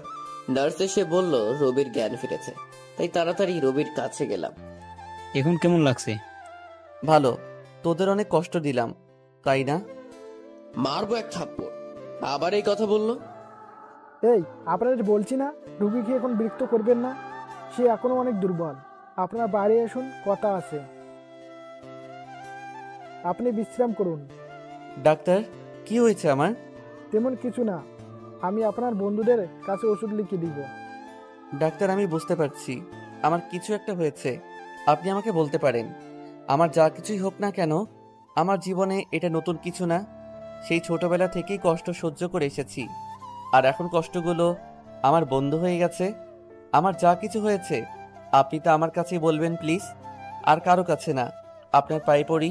নার্স এসে বলল রবির জ্ঞান ফিরেছে। তাই তাড়াতাড়ি রবির কাছে গেলাম। এখন কেমন লাগছে? ভালো। তোদের অনেক কষ্ট দিলাম, তাই না? মারবো এক থাপ্পড়। আবার এই কথা বললো। এই, আপনাদের বলছি না রোগীকে এখন বিরক্ত করবেন না, সে এখনো অনেক দুর্বল। আপনারা বাইরে আসুন, কথা আছে। আপনি বিশ্রাম করুন। ডাক্তার, কি হয়েছে আমার? তেমন কিছু না, আমি আপনার বন্ধুদের কাছে ওষুধ লিখে দিব। ডাক্তার, আমি বুঝতে পারছি আমার কিছু একটা হয়েছে। আপনি আমাকে বলতে পারেন। আমার যা কিছুই হোক না কেন, আমার জীবনে এটা নতুন কিছু না। সেই ছোটবেলা থেকেই কষ্ট সহ্য করে এসেছি, আর এখন কষ্টগুলো আমার বন্ধু হয়ে গেছে। আমার যা কিছু হয়েছে আপনি তো আমার কাছেই বলবেন প্লিজ, আর কারো কাছে না। আপনার পায়ে পড়ি।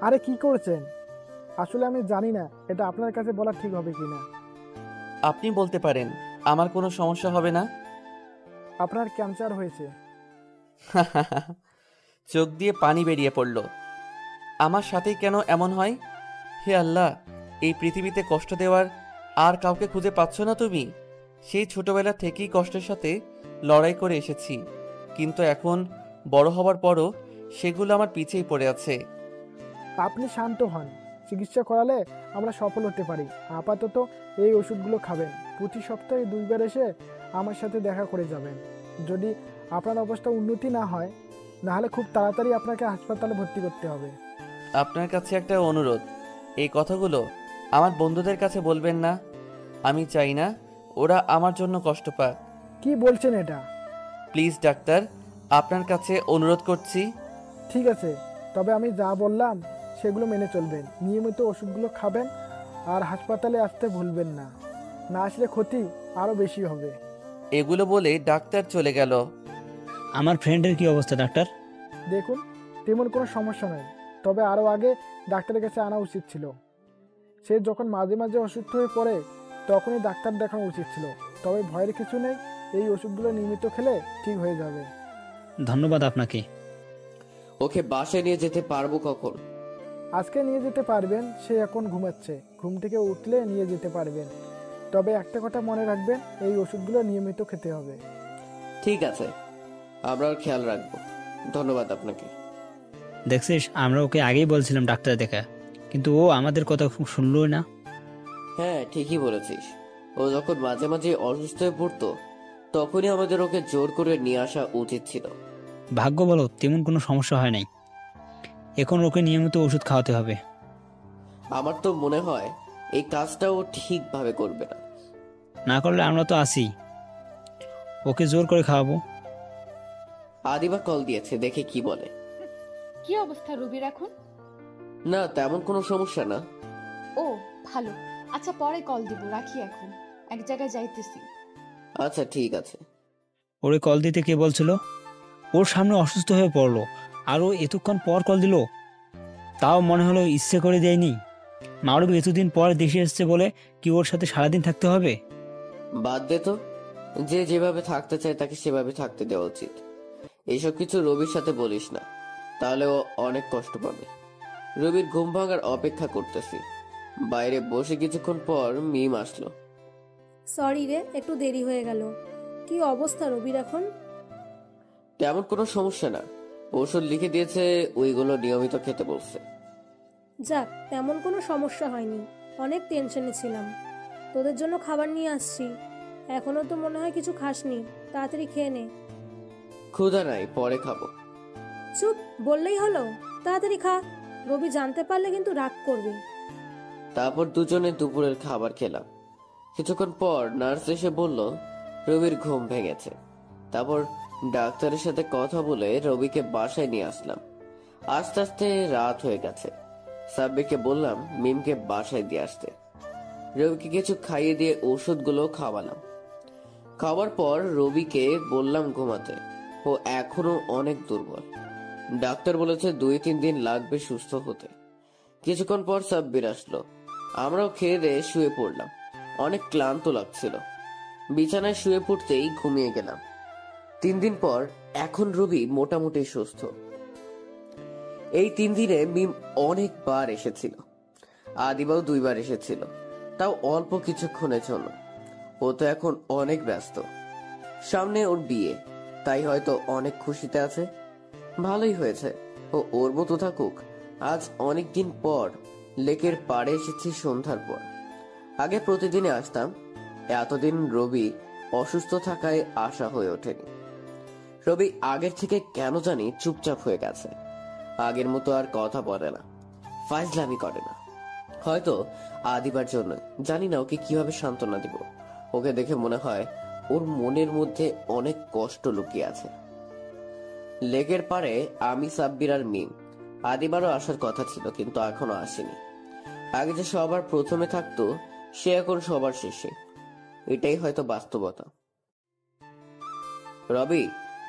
আরে কি করছেন? আসলে আমি জানি না এটা আপনার কাছে বলা ঠিক হবে কিনা। আপনি বলতে পারেন, আমার কোনো সমস্যা হবে না। আপনার ক্যান্সার হয়েছে। চোখ দিয়ে পানি বেরিয়ে পড়ল। আমার সাথেই কেন এমন হয়? হে আল্লাহ, এই পৃথিবীতে কষ্ট দেওয়ার আর কাউকে খুঁজে পাচ্ছ না তুমি? সেই ছোটবেলা থেকেই কষ্টের সাথে লড়াই করে এসেছি, কিন্তু এখন বড় হবার পরও সেগুলো আমার পিছেই পড়ে আছে। আপনি শান্ত হন, চিকিৎসা করালে আমরা সফল হতে পারি। আপাতত এই ওষুধগুলো খাবেন। প্রতি সপ্তাহে 2 বার এসে আমার সাথে দেখা করে যাবেন। যদি আপনার অবস্থা উন্নতি না হয়, নাহলে খুব তাড়াতাড়ি আপনাকে হাসপাতালে ভর্তি করতে হবে। আপনার কাছে একটা অনুরোধ, এই কথাগুলো আমার বন্ধুদের কাছে বলবেন না। আমি চাই না ওরা আমার জন্য কষ্ট পাক। কি বলছেন এটা? প্লিজ ডাক্তার, আপনার কাছে অনুরোধ করছি। ঠিক আছে, তবে আমি যা বললাম সেগুলো মেনে চলবেন। নিয়মিত ওষুধগুলো খাবেন, আর হাসপাতালে আসতে ভুলবেন না। না আসলে ক্ষতি আরও বেশি হবে। এগুলো বলে ডাক্তার চলে গেল। আমার ফ্রেন্ডের কি অবস্থা ডাক্তার? দেখুন, তেমন কোনো সমস্যা নেই, তবে আরও আগে ডাক্তারের কাছে আনা উচিত ছিল। সে যখন মাঝে মাঝে অসুস্থ হয়ে পড়ে তখনই ডাক্তার দেখানো উচিত ছিল। তবে ভয়ের কিছু নেই, এই ওষুধগুলো নিয়মিত খেলে ঠিক হয়ে যাবে। ধন্যবাদ আপনাকে। ওকে বাসায় নিয়ে যেতে পারবো কখন? আজকে নিয়ে যেতে পারবেন, সে এখন ঘুমাচ্ছে। ঘুম থেকে উঠলে নিয়ে যেতে পারবেন। তবে একটা কথা মনে রাখবেন, এই ওষুধগুলো নিয়মিত খেতে হবে। ঠিক আছে, আমরা ওর খেয়াল রাখবো। ধন্যবাদ আপনাকে। দেখছিস, আমরা ওকে আগেই বলছিলাম ডাক্তার দেখা, কিন্তু ও আমাদের কথা শুনলো না। হ্যাঁ, ঠিকই বলেছিস। ও যখন মাঝে মাঝে অসুস্থ হয়ে পড়তো তখনই আমাদের ওকে জোর করে নিয়ে আসা উচিত ছিল। ভাগ্য বলো তেমন কোনো সমস্যা হয় নাই। এখন ওকে নিয়মিত ওষুধ খাওয়াতে হবে। আমার তো মনে হয় এই কাজটা ও ঠিকভাবে করবে না। না করলে আমরা তো আছি। ওকে জোর করে খাওয়াবো। আদিবা কল দিয়েছে, দেখে কি বলে। কি অবস্থা রবির এখন? না, তেমন কোনো সমস্যা না। ও ভালো, আচ্ছা পরে কল দিব, রাখি এখন, এক জায়গায় যাইতেছি। আচ্ছা ঠিক আছে। ওরে কল দিতে কে বলছিল? ওর সামনে অসুস্থ হয়ে পড়লো আর ও এতক্ষণ পর কল দিল। তাও মনে হলো ইচ্ছে করে দেয়নি। মারুফ এতদিন পর দেশে এসছে বলে কি ওর সাথে সারাদিন থাকতে হবে? বাদ দে তো, যে যেভাবে থাকতে চায় তাকে সেভাবে থাকতে দেওয়া উচিত। এইসব কিছু রবির সাথে বলিস না, তাহলে ও অনেক কষ্ট পাবে। রবির ঘুম ভাঙার অপেক্ষা করতেছি। বাইরে বসে কিছুক্ষণ পর মিম আসলো। সরি রে, একটু দেরি হয়ে গেল। কি অবস্থা রবির এখন? তেমন কোনো সমস্যা না, ওষুধ লিখে দিয়েছে, ওইগুলো নিয়মিত খেতে বলছে। যাক, তেমন কোনো সমস্যা হয়নি। অনেক টেনশনে ছিলাম। তোদের জন্য খাবার নিয়ে আসছি। এখনো তো মনে হয় কিছু খাসনি, তাড়াতাড়ি খেয়ে নে। ক্ষুধা নাই, পরে খাবো। চুপ, বললেই হলো, তাড়াতাড়ি খা। রবি জানতে পারলে কিন্তু রাগ করবে। তারপর দুজনে দুপুরের খাবার খেলাম। কিছুক্ষণ পর নার্স এসে বলল রবির ঘুম ভেঙেছে। তারপর ডাক্তারের সাথে কথা বলে রবিকে বাসায় নিয়ে আসলাম। আস্তে আস্তে রাত হয়ে গেছে। সাব্বিরকে বললাম মিমকে বাসায় দিয়ে আসতে। রবিকে কিছু খাইয়ে দিয়ে ওষুধগুলো খাওয়ালাম। খাওয়ার পর রবিকে বললাম ঘুমাতে। ও এখনো অনেক দুর্বল। ডাক্তার বলেছে 2-3 দিন লাগবে সুস্থ হতে। কিছুক্ষণ পর সাব্বির আসলো। আমরাও খেয়ে দিয়ে শুয়ে পড়লাম। অনেক ক্লান্ত লাগছিল। বিছানায় শুয়ে পড়তেই ঘুমিয়ে গেলাম। 3 দিন পর এখন রবি মোটামুটি সুস্থ। এই 3 দিনে মিম অনেকবার এসেছিল। আদিবাও 2 বার এসেছিল, তাও অল্প কিছুক্ষণের জন্য। ও তো এখন অনেক ব্যস্ত। সামনে ওর বিয়ে, তাই হয়তো অনেক খুশিতে আছে। ভালোই হয়েছে, ও ওর মতো থাকুক। আজ অনেক দিন পর লেকের পাড়ে এসেছি সন্ধ্যার পর। আগে প্রতিদিনে আসতাম। এতদিন রবি অসুস্থ থাকায় আশা হয়ে ওঠেনি। রবি আগের থেকে কেন জানি চুপচাপ হয়ে গেছে। আগের মতো আর কথা বলে না, ফাইজলামি করে না। হয়তো আদিবার জন্য, জানি না ওকে কিভাবে সান্ত্বনা দিব। ওকে দেখে মনে হয় ওর মনের মধ্যে অনেক কষ্ট লুকিয়ে আছে। লেকের পাড়ে আমি, সাব্বির আর মিম। আদিবারও আসার কথা ছিল, কিন্তু এখনো আসেনি। আগে যে সবার প্রথমে থাকতো, সে এখন সবার শেষে। এটাই হয়তো বাস্তবতা। রবি,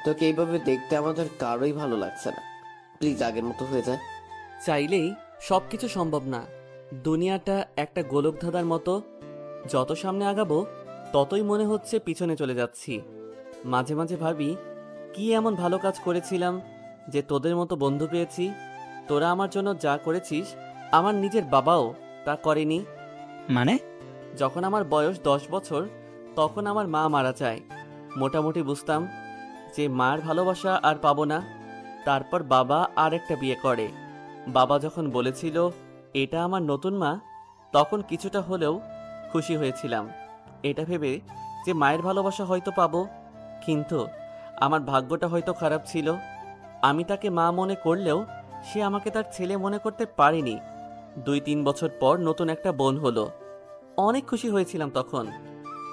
তোকে এইভাবে দেখতে আমাদের কারোই ভালো লাগছে না। প্লিজ আগের মতো হয়ে যায়। চাইলেই সবকিছু সম্ভব না। দুনিয়াটা একটা গোলক ধাঁধার মতো, যত সামনে আগাবো ততই মনে হচ্ছে পিছনে চলে যাচ্ছি। মাঝে মাঝে ভাবি কি এমন ভালো কাজ করেছিলাম যে তোদের মতো বন্ধু পেয়েছি। তোরা আমার জন্য যা করেছিস আমার নিজের বাবাও তা করেনি। মানে? যখন আমার বয়স 10 বছর তখন আমার মা মারা যায়। মোটামুটি বুঝতাম যে মার ভালোবাসা আর পাবো না। তারপর বাবা আর একটা বিয়ে করে। বাবা যখন বলেছিল এটা আমার নতুন মা, তখন কিছুটা হলেও খুশি হয়েছিলাম, এটা ভেবে যে মায়ের ভালোবাসা হয়তো পাবো। কিন্তু আমার ভাগ্যটা হয়তো খারাপ ছিল। আমি তাকে মা মনে করলেও সে আমাকে তার ছেলে মনে করতে পারেনি। 2-3 বছর পর নতুন একটা বোন হলো। অনেক খুশি হয়েছিলাম তখন।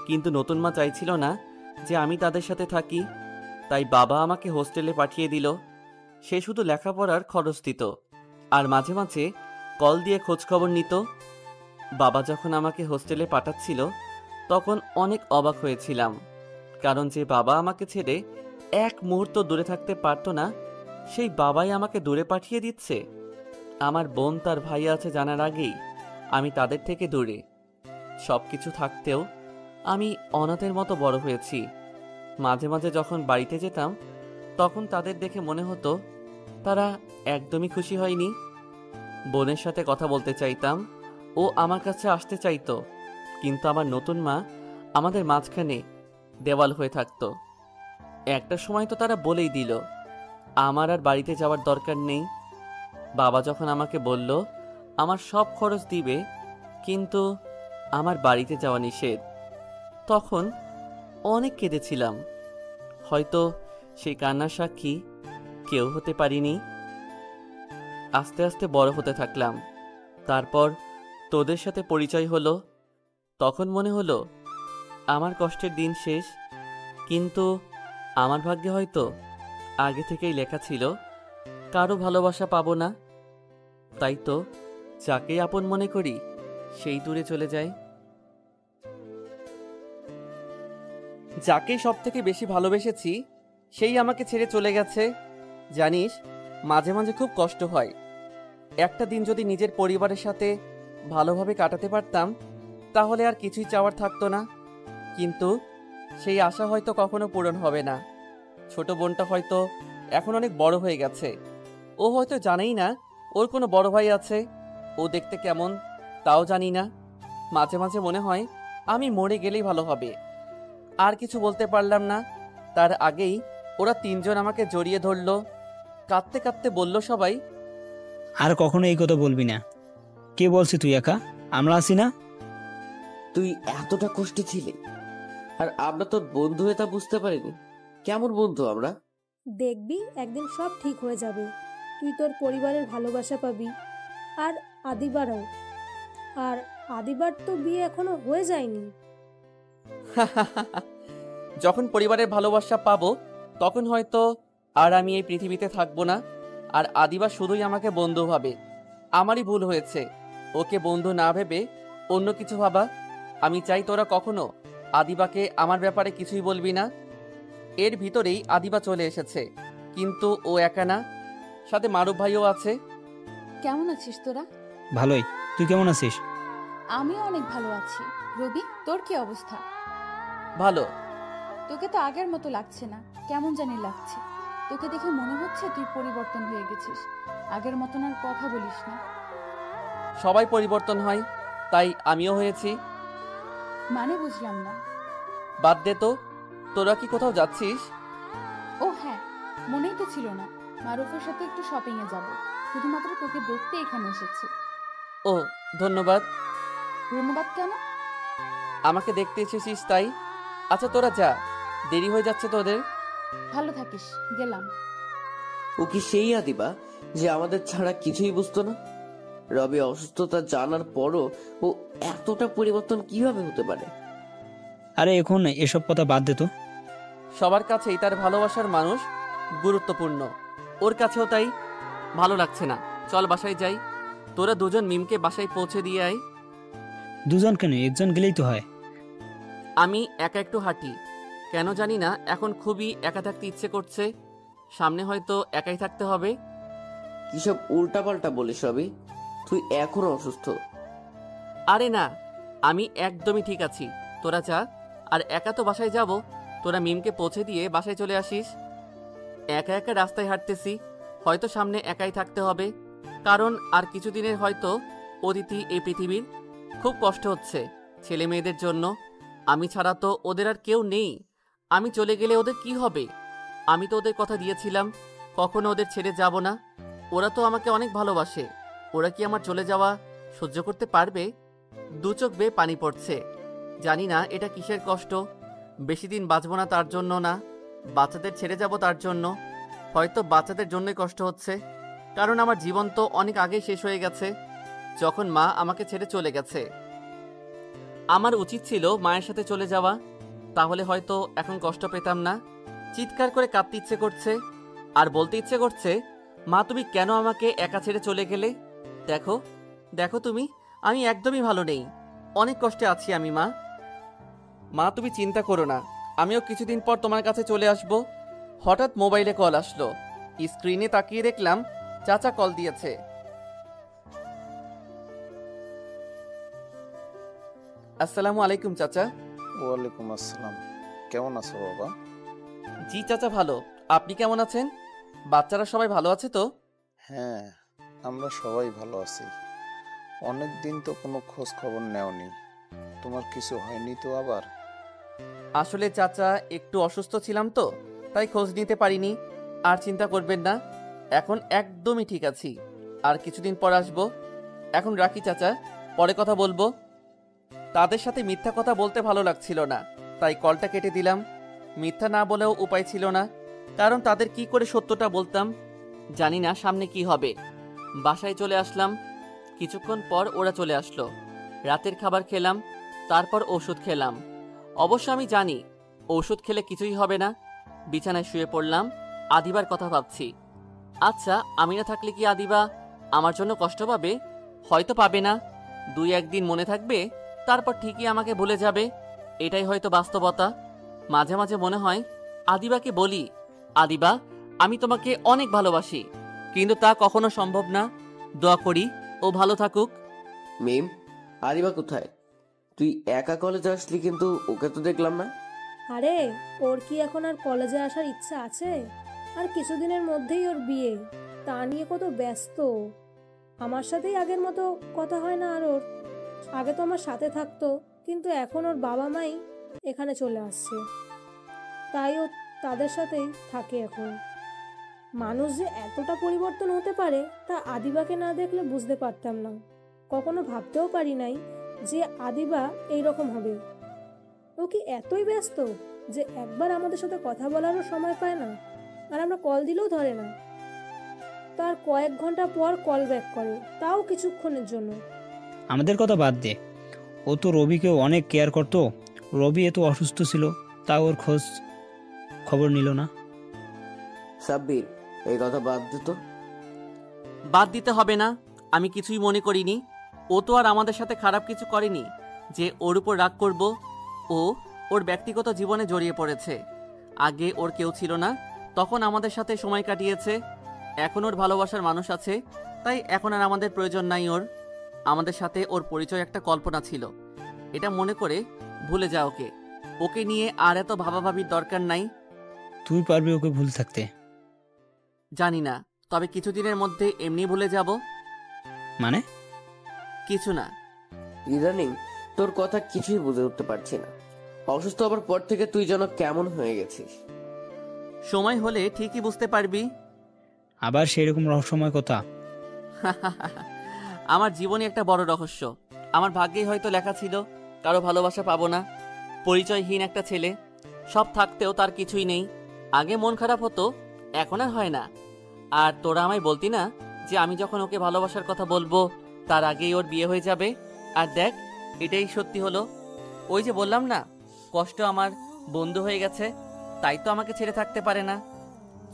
কিন্তু নতুন মা চাইছিল না যে আমি তাদের সাথে থাকি, তাই বাবা আমাকে হোস্টেলে পাঠিয়ে দিল। সে শুধু লেখাপড়ার খরচ দিত আর মাঝে মাঝে কল দিয়ে খোঁজখবর নিত। বাবা যখন আমাকে হোস্টেলে পাঠাচ্ছিল তখন অনেক অবাক হয়েছিলাম, কারণ যে বাবা আমাকে ছেড়ে এক মুহূর্ত দূরে থাকতে পারতো না, সেই বাবাই আমাকে দূরে পাঠিয়ে দিচ্ছে। আমার বোন তার ভাই আছে জানার আগেই আমি তাদের থেকে দূরে। সবকিছু থাকতেও আমি অনাথের মতো বড় হয়েছি। মাঝে মাঝে যখন বাড়িতে যেতাম তখন তাদের দেখে মনে হতো তারা একদমই খুশি হয়নি। বোনের সাথে কথা বলতে চাইতাম, ও আমার কাছে আসতে চাইতো, কিন্তু আমার নতুন মা আমাদের মাঝখানে দেওয়াল হয়ে থাকতো। একটা সময় তো তারা বলেই দিল আমার আর বাড়িতে যাওয়ার দরকার নেই। বাবা যখন আমাকে বলল আমার সব খরচ দিবে, কিন্তু আমার বাড়িতে যাওয়া নিষেধ, তখন অনেক কেঁদেছিলাম। হয়তো সেই কান্নার সাক্ষী কেউ হতে পারিনি। আস্তে আস্তে বড় হতে থাকলাম। তারপর তোদের সাথে পরিচয় হলো। তখন মনে হলো আমার কষ্টের দিন শেষ। কিন্তু আমার ভাগ্যে হয়তো আগে থেকেই লেখা ছিল কারো ভালোবাসা পাবো না। তাই তো যাকেই আপন মনে করি সেই দূরে চলে যায়। যাকেই সব থেকে বেশি ভালোবেসেছি সেই আমাকে ছেড়ে চলে গেছে। জানিস, মাঝে মাঝে খুব কষ্ট হয়। একটা দিন যদি নিজের পরিবারের সাথে ভালোভাবে কাটাতে পারতাম তাহলে আর কিছুই চাওয়ার থাকতো না। কিন্তু সেই আশা হয়তো কখনো পূরণ হবে না। ছোট বোনটা হয়তো এখন অনেক বড় হয়ে গেছে। ও হয়তো জানেই না ওর কোনো বড় ভাই আছে। ও দেখতে কেমন তাও জানি না। মাঝে মাঝে মনে হয় আমি মরে গেলেই ভালো হবে। আর কিছু বলতে পারলাম না, তার আগেই ওরা তিনজন আমাকে জড়িয়ে ধরলো। কাঁদতে কাঁদতে বলল সবাই, আর কখনো এই কথা বলবি না। কে বলছি তুই একা? আমরা আছি না? তুই এতটা কষ্টে ছিলি আর আমরা তোর বন্ধু হয়ে তা বুঝতে পারিনি। কেমন বন্ধু আমরা? দেখবি একদিন সব ঠিক হয়ে যাবে। তুই তোর পরিবারের ভালোবাসা পাবি, আর আদিবারও। আর আদিবার তো বিয়ে এখনো হয়ে যায়নি। যখন পরিবারের ভালোবাসা পাবো তখন হয়তো আর আমি এই পৃথিবীতে থাকবো না। আর আদিবা শুধুই আমাকে বন্ধু ভাবে। আমারই ভুল হয়েছে ওকে বন্ধু না ভেবে অন্য কিছু ভাবা। আমি চাই তোরা কখনো আদিবাকে আমার ব্যাপারে কিছুই বলবি না। এর ভিতরেই আদিবা চলে এসেছে, কিন্তু ও একা না, সাথে মারুফ ভাইও আছে। কেমন আছিস তোরা? ভালোই। তুই কেমন আছিস? আমিও অনেক ভালো আছি। রবি, তোর কি অবস্থা? ভালো। তোকে তো আগের মতো লাগছে না, কেমন জানি লাগছে। তোকে দেখে মনে হচ্ছে তুই পরিবর্তন হয়ে গেছিস। আগের মতন আর কথা বলিস না। সবাই পরিবর্তন হয়, তাই আমিও হয়েছি। মানে বুঝলাম না। বাদ দে তো, তোরা কি কোথাও যাচ্ছিস? ও হ্যাঁ, মনেই তো ছিল না। মারুফের সাথে একটু শপিং এ যাব। শুধুমাত্র তোকে দেখতে এখানে এসেছি। ও ধন্যবাদ। ধন্যবাদ কেন? আমাকে দেখতে এসেছিস তাই। আচ্ছা তোরা যা, দেরি হয়ে যাচ্ছে তোদের। ভালো থাকিস, গেলাম। ও কি সেই আদিবা যে আমাদের ছাড়া কিছুই বুঝতো না? রবি অসুস্থতা জানার পরও ও এতটা পরিবর্তন কিভাবে হতে পারে? আরে এখন এসব কথা বাদ দে তো। সবার কাছেই তার ভালোবাসার মানুষ গুরুত্বপূর্ণ, ওর কাছেও তাই। ভালো লাগছে না, চল বাসায় যাই। তোরা দুজন মিমকে বাসায় পৌঁছে দিয়ে আয়। দুজন কেন, একজন গেলেই তো হয়। আমি একা একটু হাঁটি, কেন জানি না এখন খুবই একা থাকতে ইচ্ছে করছে। সামনে হয়তো একাই থাকতে হবে। কিসব উল্টাপাল্টা বলিস রবি? তুই এখনো অসুস্থ। আরে না, আমি একদমই ঠিক আছি। তোরা যা। আর একা তো বাসায় যাব, তোরা মিমকে পৌঁছে দিয়ে বাসায় চলে আসিস। একা একা রাস্তায় হাঁটতেছি, হয়তো সামনে একাই থাকতে হবে। কারণ আর কিছুদিনের হয়তো অদিতি এই পৃথিবীর। খুব কষ্ট হচ্ছে ছেলে মেয়েদের জন্য। আমি ছাড়া তো ওদের আর কেউ নেই। আমি চলে গেলে ওদের কি হবে? আমি তো ওদের কথা দিয়েছিলাম কখনো ওদের ছেড়ে যাব না। ওরা তো আমাকে অনেক ভালোবাসে। ওরা কি আমার চলে যাওয়া সহ্য করতে পারবে? দু চোখ বেয়ে পানি পড়ছে। জানি না এটা কিসের কষ্ট। বেশি দিন বাঁচবো না তার জন্য না, বাচ্চাদের ছেড়ে যাব তার জন্য। হয়তো বাচ্চাদের জন্যই কষ্ট হচ্ছে, কারণ আমার জীবন তো অনেক আগেই শেষ হয়ে গেছে যখন মা আমাকে ছেড়ে চলে গেছে। আমার উচিত ছিল মায়ের সাথে চলে যাওয়া, তাহলে হয়তো এখন কষ্ট পেতাম না। চিৎকার করে কাঁদতে ইচ্ছে করছে আর বলতে ইচ্ছে করছে, মা তুমি কেন আমাকে একা ছেড়ে চলে গেলে? দেখো দেখো তুমি, আমি একদমই ভালো নেই, অনেক কষ্টে আছি আমি। মা মা তুমি চিন্তা করো না, আমিও কিছুদিন পর তোমার কাছে চলে আসব। হঠাৎ মোবাইলে কল আসলো। স্ক্রিনে তাকিয়ে দেখলাম চাচা কল দিয়েছে। আসসালামু আলাইকুম চাচা। ওয়ালাইকুম আসসালাম। কেমন আছো বাবা? জি চাচা ভালো, আপনি কেমন আছেন? বাচ্চারা সবাই ভালো আছে তো? হ্যাঁ, আমরা সবাই ভালো আছি। অনেক দিন তো কোনো খোঁজ খবর নেওনি। তোমার কিছু হয়নি তো আবার? আসলে চাচা একটু অসুস্থ ছিলাম তো, তাই খোঁজ নিতে পারিনি। আর চিন্তা করবেন না, এখন একদমই ঠিক আছি। আর কিছুদিন পর আসবো। এখন রাখি চাচা, পরে কথা বলবো। তাদের সাথে মিথ্যা কথা বলতে ভালো লাগছিল না, তাই কলটা কেটে দিলাম। মিথ্যা না বলেও উপায় ছিল না, কারণ তাদের কি করে সত্যটা বলতাম জানি না সামনে কি হবে। বাসায় চলে আসলাম। কিছুক্ষণ পর ওরা চলে আসলো। রাতের খাবার খেলাম, তারপর ওষুধ খেলাম। অবশ্য আমি জানি ওষুধ খেলে কিছুই হবে না। বিছানায় শুয়ে পড়লাম, আদিবার কথা ভাবছি। আচ্ছা, আমি না থাকলে কি আদিবা আমার জন্য কষ্ট পাবে? হয়তো পাবে না, 2-1 দিন মনে থাকবে, তারপর ঠিকই আমাকে ভুলে যাবে। এটাই হয়তো বাস্তবতা। মাঝে মাঝে মনে হয় আদিবাকে বলি, আদিবা আমি তোমাকে অনেক ভালোবাসি, কিন্তু তা কখনো সম্ভব না। দোয়া করি ও ভালো থাকুক। মিম, আদিবা কোথায়? তুই একা কলেজে আসলি, কিন্তু ওকে তো দেখলাম না। আরে, ওর কি এখন আর কলেজে আসার ইচ্ছা আছে? আর কিছুদিনের মধ্যেই ওর বিয়ে, তা নিয়ে কত ব্যস্ত। আমার সাথেই আগের মতো কথা হয় না আর ওর। আগে তো আমার সাথে থাকতো, কিন্তু এখন ওর বাবা মাই এখানে চলে আসছে, তাই ও তাদের সাথেই থাকে এখন। মানুষ যে এতটা পরিবর্তন হতে পারে তা আদিবাকে না দেখলে বুঝতে পারতাম না। কখনো ভাবতেও পারি নাই যে আদিবা এইরকম হবে। ও কি এতই ব্যস্ত যে একবার আমাদের সাথে কথা বলারও সময় পায় না, আর আমরা কল দিলেও ধরে না। তার কয়েক ঘন্টা পর কল ব্যাক করে, তাও কিছুক্ষণের জন্য। আমাদের কথা বাদ দে, ও তো রবিকে অনেক কেয়ার করতো। রবি এত অসুস্থ ছিল, তা ওর খোঁজ খবর নিল না। সাব্বির, এই কথা বাদ দে তো। বাদ দিতে হবে না, আমি কিছুই মনে করিনি। ও তো আর আমাদের সাথে খারাপ কিছু করেনি যে ওর উপর রাগ করব। ও ওর ব্যক্তিগত জীবনে জড়িয়ে পড়েছে। আগে ওর কেউ ছিল না, তখন আমাদের সাথে সময় কাটিয়েছে। এখন ওর ভালোবাসার মানুষ আছে, তাই এখন আর আমাদের প্রয়োজন নাই ওর। আমাদের সাথে ওর পরিচয় একটা কল্পনা ছিল, এটা মনে করে ভুলে যা ওকে। ওকে নিয়ে আর এত ভাবাভাবির দরকার নাই। তুই পারবি ওকে ভুল থাকতে? জানি না, তবে কিছুদিনের মধ্যে এমনি ভুলে যাব। মানে? কিছু না। ইদানিং তোর কথা কিছুই বুঝে উঠতে পারছি না। অসুস্থ হবার পর থেকে তুই যেন কেমন হয়ে গেছিস। সময় হলে ঠিকই বুঝতে পারবি। আবার সেরকম রহস্যময় কথা? আমার জীবনে একটা বড় রহস্য। আমার ভাগ্যেই হয়তো লেখা ছিল কারো ভালোবাসা পাবো না। পরিচয়হীন একটা ছেলে, সব থাকতেও তার কিছুই নেই। আগে মন খারাপ হতো, এখন আর হয় না। আর তোরা আমায় বলতি না যে আমি যখন ওকে ভালোবাসার কথা বলবো তার আগেই ওর বিয়ে হয়ে যাবে। আর দেখ, এটাই সত্যি হলো। ওই যে বললাম না, কষ্ট আমার বন্ধু হয়ে গেছে, তাই তো আমাকে ছেড়ে থাকতে পারে না।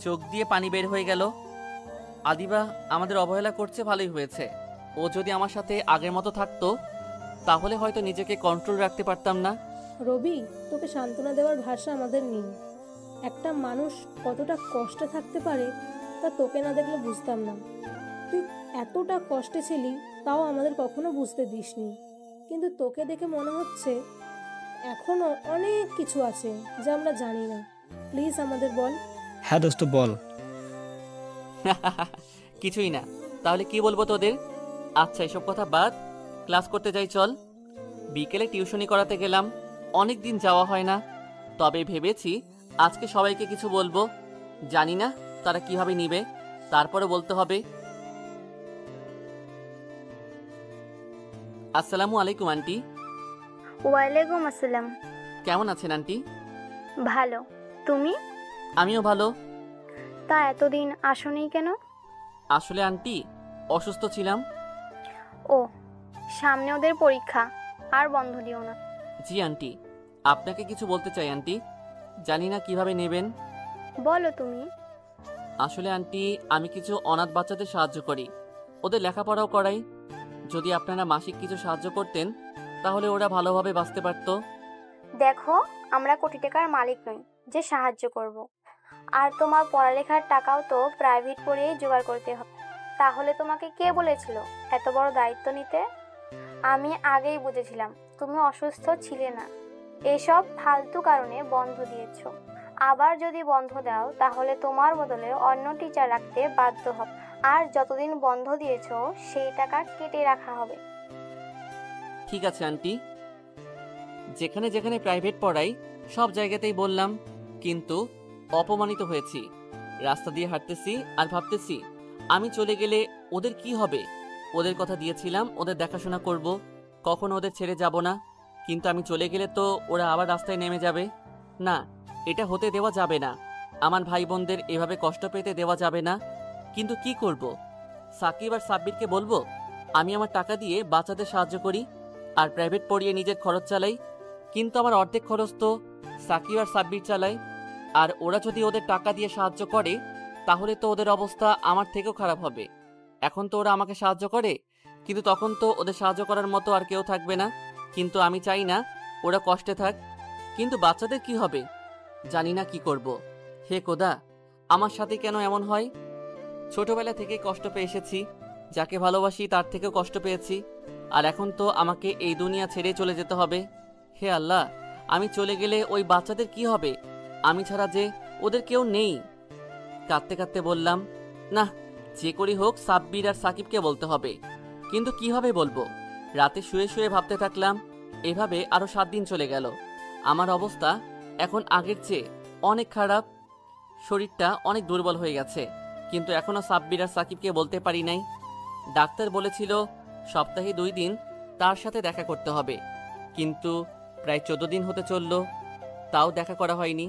চোখ দিয়ে পানি বের হয়ে গেল। আদিবা আমাদের অবহেলা করছে, ভালোই হয়েছে। ও যদি আমার সাথে আগের মতো থাকতো তাহলে হয়তো নিজেকে কন্ট্রোল রাখতে পারতাম না। রবি, তোকে সান্ত্বনা দেওয়ার ভাষা আমাদের নেই। একটা মানুষ কতটা কষ্টে থাকতে পারে তা তোকে না দেখলে বুঝতাম না। তুই এতটা কষ্টে ছিলি, তাও আমাদের কখনো বুঝতে দিসনি। কিন্তু তোকে দেখে মনে হচ্ছে এখনো অনেক কিছু আছে যা আমরা জানি না। প্লিজ আমাদের বল। হ্যাঁ দোস্ত, বল। কিছুই না, তাহলে কি বলবো তোদের? আচ্ছা, এসব কথা বাদ, ক্লাস করতে যাই চল। বিকেলে টিউশনি করাতে গেলাম, অনেক দিন যাওয়া হয় না। তবে ভেবেছি আজকে সবাইকে কিছু বলবো। জানি না তারা কিভাবে নিবে, তারপরে বলতে হবে। আসসালামু আলাইকুম আন্টি। ওয়ালাইকুম আসসালাম। কেমন আছেন আন্টি? ভালো, তুমি? আমিও ভালো। তা এতদিন আসোনি কেন? আসলে আন্টি অসুস্থ ছিলাম। ও, সামনে ওদের পরীক্ষা, আর বন্ধ দিও না। জি আন্টি, আপনাকে কিছু বলতে চাই আন্টি, জানি না কিভাবে নেবেন। বলো তুমি। আসলে আন্টি, আমি কিছু অনাথ বাচ্চাদের সাহায্য করি, ওদের লেখাপড়াও করাই। যদি আপনারা মাসিক কিছু সাহায্য করতেন তাহলে ওরা ভালোভাবে বাঁচতে পারত। দেখো, আমরা কোটি টাকার মালিক নই যে সাহায্য করব। আর তোমার পড়ালেখার টাকাও তো প্রাইভেট পড়িয়েই জোগাড় করতে হবে। তাহলে তোমাকে কে বলেছিল এত বড় দায়িত্ব নিতে? আমি আগেই বুঝেছিলাম তুমি অসুস্থ ছিলে না। এসব ফালতু কারণে বন্ধ দিয়েছো। আবার যদি বন্ধ দাও তাহলে তোমার বদলে অন্য টিচার রাখতে বাধ্য হবে। আর যতদিন বন্ধ দিয়েছো সেই টাকা কেটে রাখা হবে। ঠিক আছে আন্টি, যেখানে যেখানে প্রাইভেট পড়াই সব জায়গাতেই বললাম, কিন্তু অপমানিত হয়েছি। রাস্তা দিয়ে হাঁটতেছি আর ভাবতেছি আমি চলে গেলে ওদের কি হবে। ওদের কথা দিয়েছিলাম ওদের দেখাশোনা করব, কখনো ওদের ছেড়ে যাব না। কিন্তু আমি চলে গেলে তো ওরা আবার রাস্তায় নেমে যাবে। না, এটা হতে দেওয়া যাবে না। আমার ভাই বোনদের এভাবে কষ্ট পেতে দেওয়া যাবে না। কিন্তু কি করব? সাকিব আর সাব্বিরকে বলবো আমি আমার টাকা দিয়ে বাচ্চাদের সাহায্য করি আর প্রাইভেট পড়িয়ে নিজের খরচ চালাই? কিন্তু আমার অর্ধেক খরচ তো সাকিব আর সাব্বির চালায়। আর ওরা যদি ওদের টাকা দিয়ে সাহায্য করে তাহলে তো ওদের অবস্থা আমার থেকেও খারাপ হবে। এখন তো ওরা আমাকে সাহায্য করে, কিন্তু তখন তো ওদের সাহায্য করার মতো আর কেউ থাকবে না। কিন্তু আমি চাই না ওরা কষ্টে থাক। কিন্তু বাচ্চাদের কি হবে? জানি না কি করব। হে খোদা, আমার সাথে কেন এমন হয়? ছোটবেলা থেকে কষ্ট পেয়ে এসেছি, যাকে ভালোবাসি তার থেকেও কষ্ট পেয়েছি, আর এখন তো আমাকে এই দুনিয়া ছেড়ে চলে যেতে হবে। হে আল্লাহ, আমি চলে গেলে ওই বাচ্চাদের কি হবে? আমি ছাড়া যে ওদের কেউ নেই। কাঁদতে কাঁদতে বললাম, না, যে করি হোক সাব্বির আর সাকিবকে বলতে হবে। কিন্তু কিভাবে বলবো? রাতে শুয়ে শুয়ে ভাবতে থাকলাম। এভাবে আরো 7 দিন চলে গেল। আমার অবস্থা এখন আগের চেয়ে অনেক খারাপ। শরীরটা অনেক দুর্বল হয়ে গেছে, কিন্তু এখনো সাব্বির আর সাকিবকে বলতে পারি নাই। ডাক্তার বলেছিল সপ্তাহে 2 দিন তার সাথে দেখা করতে হবে, কিন্তু প্রায় 14 দিন হতে চলল, তাও দেখা করা হয়নি।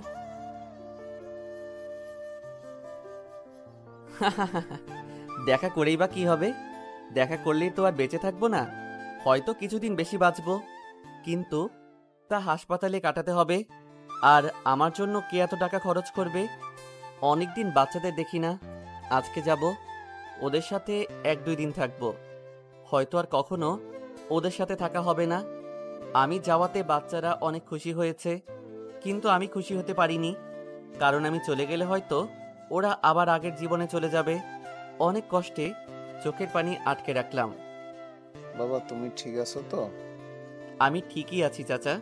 দেখা করেই বা কি হবে? দেখা করলেই তো আর বেঁচে থাকবো না, হয়তো কিছুদিন বেশি বাঁচবো, কিন্তু তা হাসপাতালে কাটাতে হবে। আর আমার জন্য কে এত টাকা খরচ করবে? অনেকদিন বাচ্চাদের দেখি না, আজকে যাব, ওদের সাথে 1-2 দিন থাকবো। হয়তো আর কখনো ওদের সাথে থাকা হবে না। আমি যাওয়াতে বাচ্চারা অনেক খুশি হয়েছে, কিন্তু আমি খুশি হতে পারিনি, কারণ আমি চলে গেলে হয়তো ওরা আবার আগের জীবনে চলে যাবে। অনেক কষ্টে চোখের পানি আটকে রাখলাম। বাবা, তুমি ঠিক আছো তো? আমি ঠিকই আছি চাচা।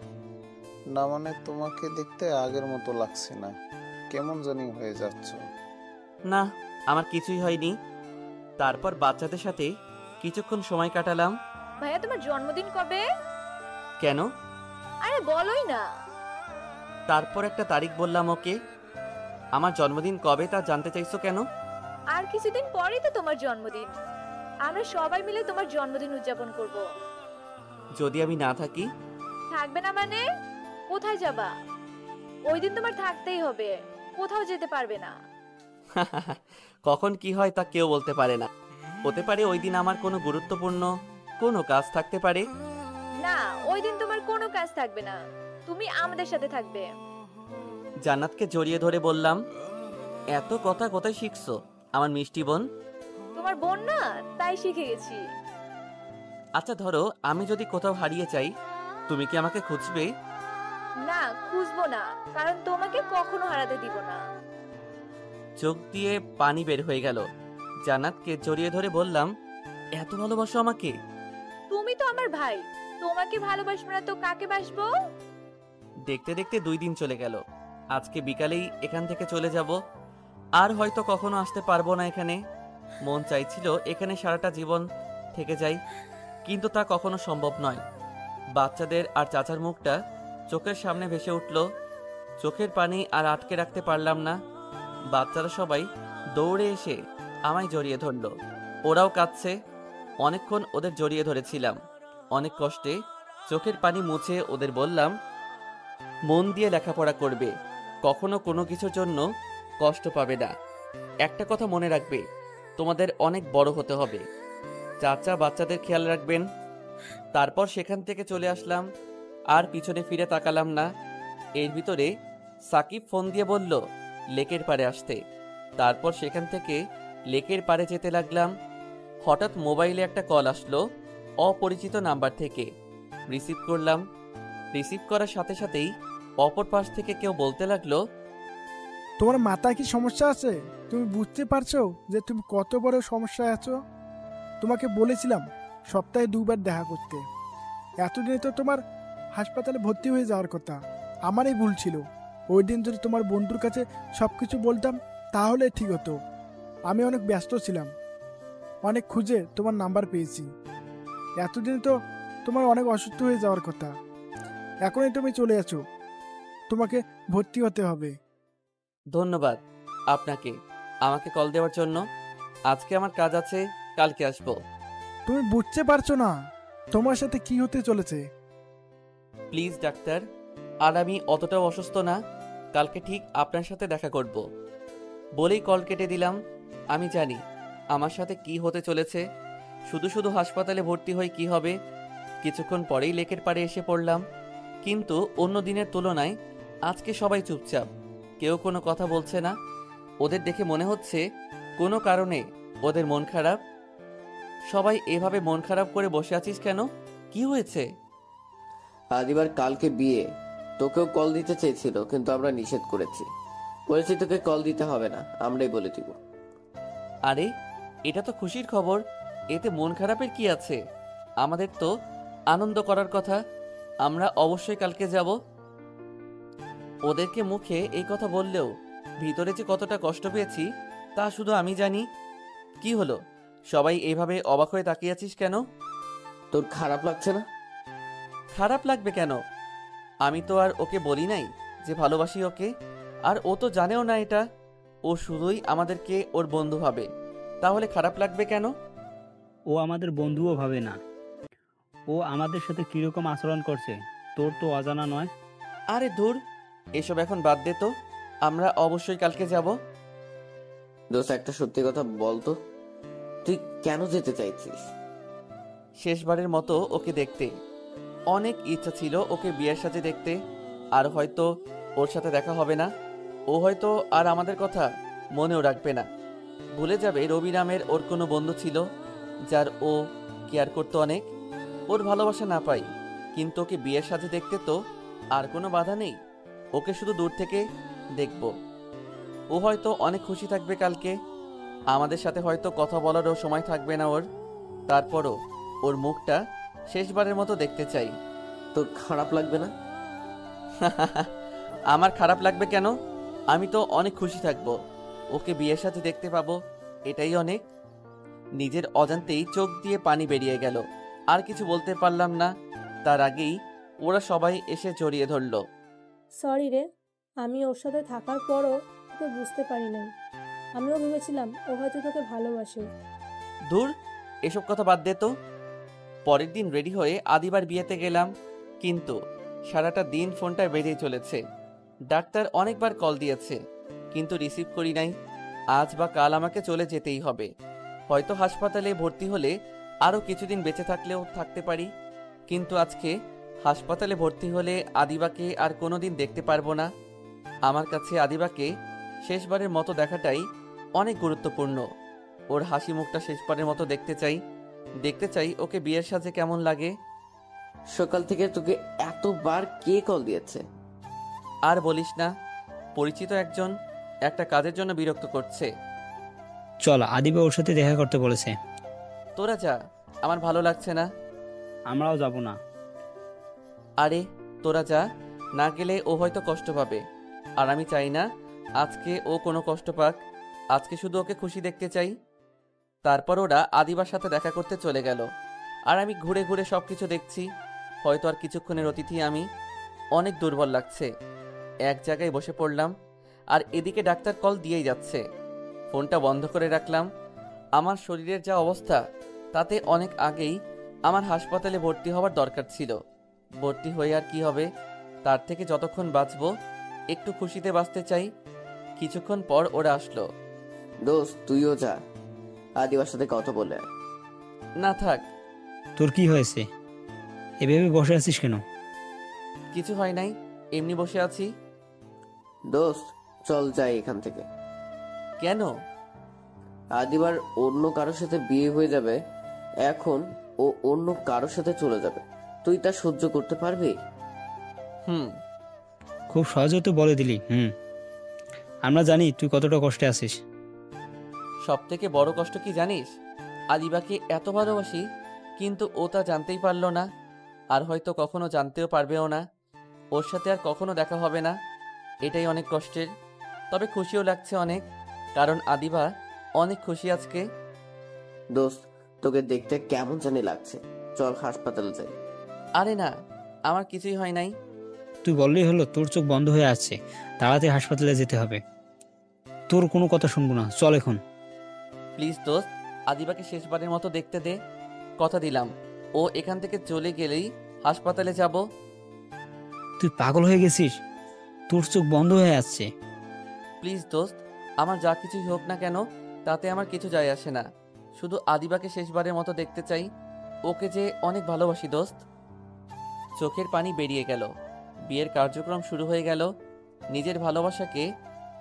না মানে, তোমাকে দেখতে আগের মতো লাগছে না, কেমন জানি হয়ে যাচ্ছ। না, আমার কিছুই হয়নি। তারপর বাচ্চাদের সাথে কিছুক্ষণ সময় কাটালাম। ভাইয়া, তোমার জন্মদিন কবে? কেন? আরে বলোই না। তারপর একটা তারিখ বললাম ওকে। আমার জন্মদিন কবে তা জানতে চাইছো কেন? আর কিছুদিন পরেই তো তোমার জন্মদিন। আমরা সবাই মিলে তোমার জন্মদিন উদযাপন করব। যদি আমি না থাকি? থাকবে না মানে? কোথায় যাবা? ওই দিন তোমার থাকতেই হবে, কোথাও যেতে পারবে না। কখন কি হয় তা কেউ বলতে পারে না। হতে পারে ওই দিন আমার কোনো গুরুত্বপূর্ণ কোনো কাজ থাকতে পারে। না, ওই দিন তোমার কোনো কাজ থাকবে না, তুমি আমাদের সাথে থাকবে। জান্নাতকে জড়িয়ে ধরে বললাম, এত কথা কোথায় শিখছো আমার মিষ্টি বোন? তোমার বোন না, তাই শিখে গেছি। আচ্ছা ধরো আমি যদি কোথাও হারিয়ে যাই, তুমি কি আমাকে খুঁজবে? না, খুঁজবো না, কারণ তোমাকে কখনো হারাতে দিব না। চোখ দিয়ে পানি বের হয়ে গেল। জান্নাতকে জড়িয়ে ধরে বললাম, এত ভালোবাসো আমাকে? তুমি তো আমার ভাই, তোমাকে ভালোবাসবো না তো কাকে বাসবো? দেখতে দেখতে 2 দিন চলে গেল। আজকে বিকালেই এখান থেকে চলে যাব, আর হয়তো কখনো আসতে পারবো না এখানে। মন চাইছিল এখানে সারাটা জীবন থেকে যাই, কিন্তু তা কখনো সম্ভব নয়। বাচ্চাদের আর চাচার মুখটা চোখের সামনে ভেসে উঠল। চোখের পানি আর আটকে রাখতে পারলাম না। বাচ্চারা সবাই দৌড়ে এসে আমায় জড়িয়ে ধরল। ওরাও কাঁদছে। অনেকক্ষণ ওদের জড়িয়ে ধরেছিলাম। অনেক কষ্টে চোখের পানি মুছে ওদের বললাম, মন দিয়ে লেখাপড়া করবে, কখনো কোনো কিছুর জন্য কষ্ট পাবে না। একটা কথা মনে রাখবে, তোমাদের অনেক বড় হতে হবে। চাচা বাচ্চাদের খেয়াল রাখবেন। তারপর সেখান থেকে চলে আসলাম, আর পিছনে ফিরে তাকালাম না। এর ভিতরে সাকিব ফোন দিয়ে বলল লেকের পাড়ে আসতে। তারপর সেখান থেকে লেকের পাড়ে যেতে লাগলাম। হঠাৎ মোবাইলে একটা কল আসলো অপরিচিত নাম্বার থেকে। রিসিভ করলাম। রিসিভ করার সাথে সাথেই অপর পাশ থেকে কেউ বলতে লাগলো, তোমার মাথায় কি সমস্যা আছে? তুমি বুঝতে পারছো যে তুমি কত বড় সমস্যায় আছো? তোমাকে বলেছিলাম সপ্তাহে 2 বার দেখা করতে। এতদিনে তো তোমার হাসপাতালে ভর্তি হয়ে যাওয়ার কথা। আমারই ভুল ছিল। ওই দিন যদি তোমার বন্ধুর কাছে সব কিছু বলতাম তাহলে ঠিক হতো। আমি অনেক ব্যস্ত ছিলাম, অনেক খুঁজে তোমার নাম্বার পেয়েছি। এতদিনে তো তোমার অনেক অসুস্থ হয়ে যাওয়ার কথা। এখনই তুমি চলে আছো, তোমাকে ভর্তি হতে হবে। ধন্যবাদ আপনাকে আমাকে কল দেওয়ার জন্য। আজকে আমার কাজ আছে, কালকে আসবো। তুমি বুঝতে পারছো না তোমার সাথে কি হতে চলেছে। প্লিজ ডাক্তার, আর আমি অতটাও অসুস্থ না। কালকে ঠিক আপনার সাথে দেখা করব বলেই কল কেটে দিলাম। আমি জানি আমার সাথে কি হতে চলেছে। শুধু শুধু হাসপাতালে ভর্তি হয়ে কি হবে। কিছুক্ষণ পরেই লেকের পাড়ে এসে পড়লাম। কিন্তু অন্য দিনের তুলনায় আজকে সবাই চুপচাপ, কেউ কোনো কথা বলছে না। ওদের দেখে মনে হচ্ছে কোনো কারণে ওদের মন খারাপ। সবাই এভাবে মন খারাপ করে বসে আছিস কেন? কি হয়েছে? আদিবার কালকে বিয়ে, তোকেও কল দিতে চেয়েছিল কিন্তু আমরা নিষেধ করেছি। বলেছি তোকে কল দিতে হবে না, আমরাই বলে দিব। আরে এটা তো খুশির খবর, এতে মন খারাপের কি আছে? আমাদের তো আনন্দ করার কথা, আমরা অবশ্যই কালকে যাব। ওদেরকে মুখে এই কথা বললেও ভিতরে যে কতটা কষ্ট পেয়েছি তা শুধু আমি জানি। কি হলো, সবাই এইভাবে অবাক হয়ে তাকিয়ে আছিস কেন? তোর খারাপ লাগছে না? খারাপ লাগবে কেন? আমি তো আর ওকে বলি নাই যে ভালোবাসি ওকে, আর ও তো জানেও না এটা। ও শুধুই আমাদেরকে ওর বন্ধু ভাবে, তাহলে খারাপ লাগবে কেন? ও আমাদের বন্ধুও ভাবে না। ও আমাদের সাথে কিরকম আচরণ করছে তোর তো অজানা নয়। আরে ধুর, এসব এখন বাদ দে তো, আমরা অবশ্যই কালকে যাব। দোস্ত একটা সত্যি কথা বলতো, তুই কেন যেতে চাইছিস? শেষবারের মতো ওকে দেখতে। অনেক ইচ্ছা ছিল ওকে বিয়ের সাথে দেখতে, আর হয়তো ওর সাথে দেখা হবে না। ও হয়তো আর আমাদের কথা মনেও রাখবে না, ভুলে যাবে রবি নামের ওর কোনো বন্ধু ছিল যার ও কেয়ার করতো অনেক। ওর ভালোবাসা না পাই, কিন্তু ওকে বিয়ের সাথে দেখতে তো আর কোনো বাধা নেই। ওকে শুধু দূর থেকে দেখব। ও হয়তো অনেক খুশি থাকবে কালকে, আমাদের সাথে হয়তো কথা বলারও সময় থাকবে না ওর। তারপরও ওর মুখটা শেষবারের মতো দেখতে চাই। তোর খারাপ লাগবে না? আমার খারাপ লাগবে কেন? আমি তো অনেক খুশি থাকবো, ওকে বিয়ের সাথে দেখতে পাবো, এটাই অনেক। নিজের অজান্তেই চোখ দিয়ে পানি বেরিয়ে গেল, আর কিছু বলতে পারলাম না। তার আগেই ওরা সবাই এসে জড়িয়ে ধরলো। সরি রে, আমি ওর সাথে থাকার পরও তোকে বুঝতে পারি নাই। আমিও ভেবেছিলাম ও হয়তো তোকে ভালোবাসে। দূর, এসব কথা বাদ দে তো। পরের দিন রেডি হয়ে আদিবার বিয়েতে গেলাম, কিন্তু সারাটা দিন ফোনটা বেজেই চলেছে। ডাক্তার অনেকবার কল দিয়েছে, কিন্তু রিসিভ করি নাই। আজ বা কাল আমাকে চলে যেতেই হবে। হয়তো হাসপাতালে ভর্তি হলে আরও কিছুদিন বেঁচে থাকলেও থাকতে পারি, কিন্তু আজকে হাসপাতালে ভর্তি হলে আদিবাকে আর কোনোদিন দেখতে পারবো না। আমার কাছে আদিবাকে শেষবারের মতো দেখাটাই অনেক গুরুত্বপূর্ণ। ওর হাসি মুখটা শেষবারের মতো দেখতে চাই ওকে বিয়ের সাজে কেমন লাগে। সকাল থেকে তোকে এতবার কে কল দিয়েছে? আর বলিস না, পরিচিত একজন একটা কাজের জন্য বিরক্ত করছে। চল, আদিবা ওর সাথে দেখা করতে বলেছে। তোরা যা, আমার ভালো লাগছে না। আমরাও যাব না। আরে তোরা যা, না গেলে ও হয়তো কষ্ট পাবে, আর আমি চাই না আজকে ও কোনো কষ্ট পাক। আজকে শুধু ওকে খুশি দেখতে চাই। তারপর ওরা আদিবার সাথে দেখা করতে চলে গেল, আর আমি ঘুরে ঘুরে সবকিছু দেখছি। হয়তো আর কিছুক্ষণের অতিথি আমি। অনেক দুর্বল লাগছে, এক জায়গায় বসে পড়লাম, আর এদিকে ডাক্তার কল দিয়েই যাচ্ছে। ফোনটা বন্ধ করে রাখলাম। আমার শরীরের যা অবস্থা, তাতে অনেক আগেই আমার হাসপাতালে ভর্তি হওয়ার দরকার ছিল। ভর্তি হয়ে আর কি হবে, তার থেকে যতক্ষণ বাঁচবো একটু খুশিতে বাঁচতে চাই। কিছুক্ষণ পর ওরা আসলো। দোস্ত তুইও যা, আদিবার সাথে কথা বলে আয়। না থাক। তোর কি হয়েছে? এভাবে বসে আছিস কেন? কিছু হয় নাই, এমনি বসে আছি। দোস্ত চল যাই এখান থেকে। কেন? আদিবার অন্য কারোর সাথে বিয়ে হয়ে যাবে, এখন ও অন্য কারোর সাথে চলে যাবে। তুই তা সহ্য করতে পারবি? খুব সহজে তো বলে দিলি। আমরা জানি তুই কতটা কষ্টে আছিস। সব থেকে বড় কষ্ট কি জানিস? আদিবাকে এত ভালোবাসি, কিন্তু ও তা জানতেই পারলো না, আর হয়তো কখনো জানতেও পারবেও না। ওর সাথে আর কখনো দেখা হবে না, এটাই অনেক কষ্টের। তবে খুশিও লাগছে অনেক, কারণ আদিবা অনেক খুশি আজকে। দোস্ত তোকে দেখতে কেমন জানি লাগছে, চল হাসপাতালে যাই। আরে না, আমার কিছুই হয় নাই। তুই বললেই হলো, তোর চোখ বন্ধ হয়ে আছে, তাড়াতাড়ি হাসপাতালে যেতে হবে। তোর কোনো কথা শুনবো না, চল এখন। প্লিজ দোস্ত, আদিবাকে শেষবারের মতো দেখতে দে। কথা দিলাম, ও এখান থেকে চলে গেলেই হাসপাতালে যাব। তুই পাগল হয়ে গেছিস? তোর চোখ বন্ধ হয়ে আসছে। প্লিজ দোস্ত, আমার যা কিছুই হোক না কেন তাতে আমার কিছু যায় আসে না। শুধু আদিবাকে শেষবারের মতো দেখতে চাই। ওকে যে অনেক ভালোবাসি দোস্ত। চোখের পানি বেরিয়ে গেল, বিয়ের কার্যক্রম শুরু হয়ে গেল। নিজের ভালোবাসাকে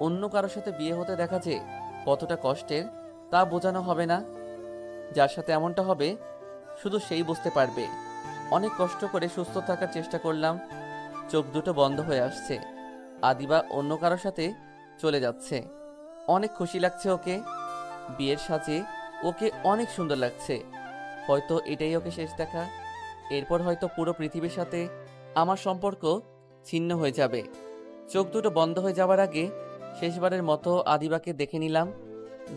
অন্য কারোর সাথে বিয়ে হতে দেখা যে কতটা কষ্টের তা বোঝানো হবে না। যার সাথে এমনটা হবে শুধু সেই বুঝতে পারবে। অনেক কষ্ট করে সুস্থ থাকার চেষ্টা করলাম। চোখ দুটো বন্ধ হয়ে আসছে। আদিবা অন্য কারোর সাথে চলে যাচ্ছে। অনেক খুশি লাগছে ওকে। বিয়ের সাজে ওকে অনেক সুন্দর লাগছে। হয়তো এটাই ওকে শেষ দেখা। এরপর হয়তো পুরো পৃথিবীর সাথে আমার সম্পর্ক ছিন্ন হয়ে যাবে। চোখ দুটো বন্ধ হয়ে যাবার আগে শেষবারের মতো আদিবাকে দেখে নিলাম।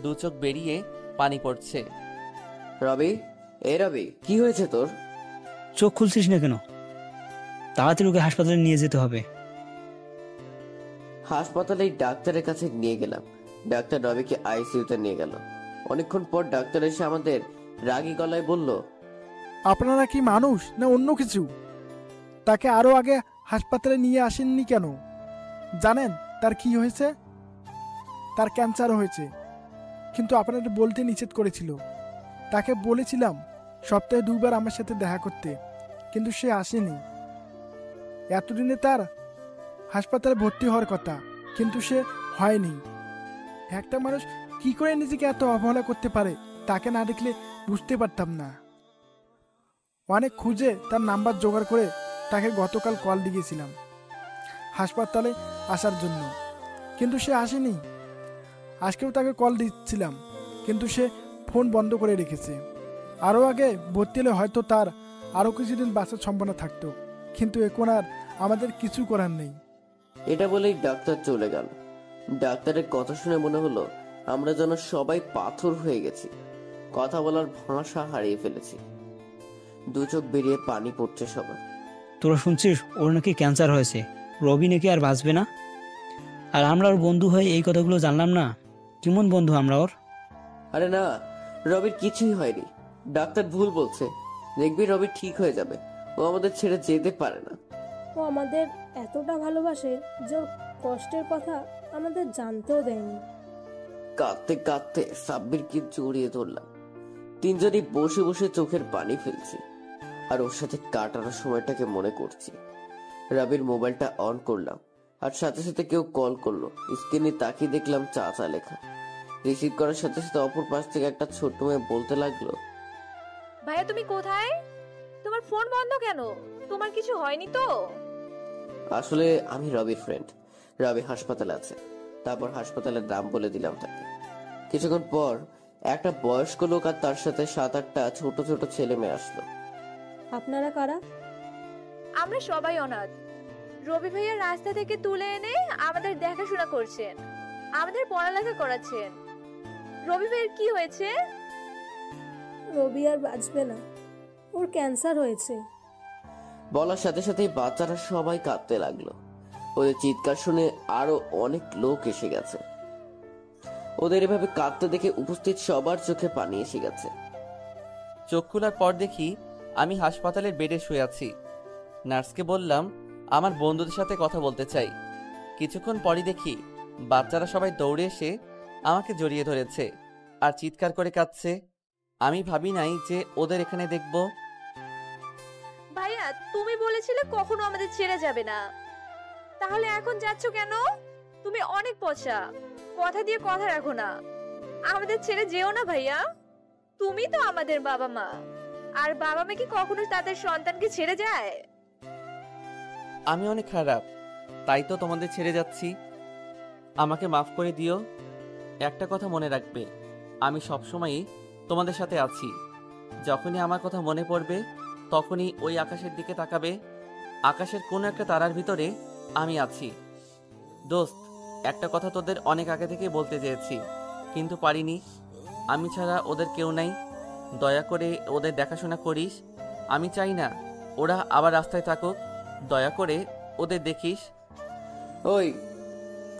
দু চোখ বেরিয়ে পানি পড়ছে। রবি, রবি, কি হয়েছে তোর? চোখ খুলছিস না কেন? তাড়াতাড়ি ওকে হাসপাতালে নিয়ে যেতে হবে। হাসপাতালে ডাক্তারের কাছে নিয়ে গেলাম। ডাক্তার রবিকে আইসিইউতে নিয়ে গেল। অনেকক্ষণ পর ডাক্তার এসে আমাদের রাগী গলায় বলল, আপনারা কি মানুষ না অন্য কিছু? তাকে আরো আগে হাসপাতালে নিয়ে আসেননি কেন? জানেন তার কি হয়েছে? তার ক্যান্সার হয়েছে, কিন্তু আপনাদের বলতে নিষেধ করেছিল। তাকে বলেছিলাম সপ্তাহে 2 বার আমার সাথে দেখা করতে, কিন্তু সে আসেনি। এতদিনে তার হাসপাতালে ভর্তি হওয়ার কথা, কিন্তু সে হয়নি। একটা মানুষ কি করে নিজেকে এত অবহেলা করতে পারে তাকে না দেখলে বুঝতে পারতাম না। অনেক খুঁজে তার নাম্বার জোগাড় করে তাকে গতকাল কল দিয়েছিলাম হাসপাতালে আসার জন্য, কিন্তু সে আসেনি। আজকেও তাকে কল দিচ্ছিলাম, কিন্তু সে ফোন বন্ধ করে রেখেছে। আরও আগে ভর্তি হলে হয়তো তার আরও কিছুদিন বাঁচার সম্ভাবনা থাকতো, কিন্তু এখন আর আমাদের কিছু করার নেই। এটা বলেই ডাক্তার চলে গেল। ডাক্তারের কথা শুনে মনে হলো আমরা যেন সবাই পাথর হয়ে গেছি। কথা বলার ভাষা হারিয়ে ফেলেছি। দু চোখ বেরিয়ে পানি পড়ছে সবার। তোরা শুনছিস ওর নাকি ক্যান্সার হয়েছে, রবি নাকি আর বাঁচবে না। আর আমরা ওর বন্ধু হয়ে এই কথাগুলো জানলাম না। কেমন বন্ধু আমরা ওর? আরে না, রবির কিছুই হয়নি। ডাক্তার ভুল বলছে। দেখবি রবি ঠিক হয়ে যাবে। ও আমাদের ছেড়ে যেতে পারে না। ও আমাদের এতটা ভালোবাসে যে ওর কষ্টের কথা আমাদের জানতেও দেয়নি। কাঁদতে কাঁদতে সাব্বিরকে জড়িয়ে ধরলাম। তিনজনই বসে বসে চোখের পানি ফেলছি আর ওর সাথে কাটানোর সময়টাকে মনে করছি। রবির মোবাইলটা অন করলাম আর সাথে সাথে কেউ কল করলো। স্ক্রিনে তাকিয়ে দেখলাম চাচা লেখা। রিসিভ করার সাথে সাথে অপর পাশ থেকে একটা ছোট্ট মেয়ে বলতে লাগলো, ভাইয়া তুমি কোথায়? তোমার ফোন বন্ধ কেন? তোমার কিছু হয়নি তো? আসলে আমি রবির ফ্রেন্ড। রবি হাসপাতালে আছে। তারপর হাসপাতালের নাম বলে দিলাম তাকে। কিছুক্ষণ পর একটা বয়স্ক লোক আর তার সাথে 7-8টা ছোট ছোট ছেলে মেয়ে আসলো। আপনারা কারা? আমরা সবাই অনাথ। রবি ভাইয়া রাস্তা থেকে তুলে এনে আমাদের দেখাশোনা করছেন, আমাদের পড়ালেখা করাচ্ছেন। রবি ভাইয়ের কি হয়েছে? রবি আর বাঁচবে না, ওর ক্যান্সার হয়েছে। বলার সাথে সাথেই বাচ্চারা সবাই কাঁদতে লাগলো। ওদের চিৎকার শুনে আরো অনেক লোক এসে গেছে। ওদের এভাবে কাঁদতে দেখে উপস্থিত সবার চোখে পানি এসে গেছে। চোখ খোলার পর দেখি আমি হাসপাতালের বেডে শুয়ে আছি। নার্সকে বললাম আমার বন্ধুদের সাথে কথা বলতে চাই। কিছুক্ষণ পরই দেখি বাচ্চারা সবাই দৌড়ে এসে আমাকে জড়িয়ে ধরেছে আর চিৎকার করে কাঁদছে। আমি ভাবি নাই যে ওদের এখানে দেখব। ভাইয়া তুমি বলেছিলে কখনো আমাদের ছেড়ে যাবে না, তাহলে এখন যাচ্ছ কেন? তুমি অনেক পচা, কথা দিয়ে কথা রাখো না। আমাদের ছেড়ে যেও না ভাইয়া। তুমি তো আমাদের বাবা মা, আর বাবা মা কি কখনো তাদের সন্তানকে ছেড়ে যায়? আমি অনেক খারাপ, তাই তো তোমাদের ছেড়ে যাচ্ছি। আমাকে মাফ করে দিও। একটা কথা মনে রাখবে, আমি সবসময়ই তোমাদের সাথে আছি। যখনই আমার কথা মনে পড়বে তখনই ওই আকাশের দিকে তাকাবে। আকাশের কোনো একটা তারার ভিতরে আমি আছি। দোস্ত, একটা কথা তোদের অনেক আগে থেকে বলতে চেয়েছি, কিন্তু পারিনি। আমি ছাড়া ওদের কেউ নাই। দয়া করে ওদের দেখাশোনা করিস। আমি চাই না ওরা আবার রাস্তায় থাকুক। দয়া করে ওদের দেখিস। ওই,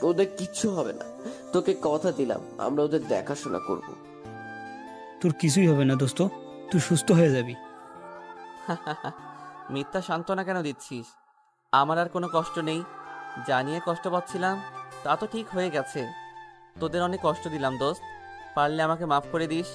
ওদের কিচ্ছু হবে না। তোকে কথা দিলাম, আমরা ওদের দেখাশোনা করব। তোর কিছুই হবে না দোস্ত, তুই সুস্থ হয়ে যাবি। মিথ্যা সান্ত্বনা কেন দিচ্ছিস? আমার আর কোনো কষ্ট নেই। জানিয়ে কষ্ট পাচ্ছিলাম তা তো ঠিক হয়ে গেছে। তোদের অনেক কষ্ট দিলাম দোস্ত, পারলে আমাকে মাফ করে দিস।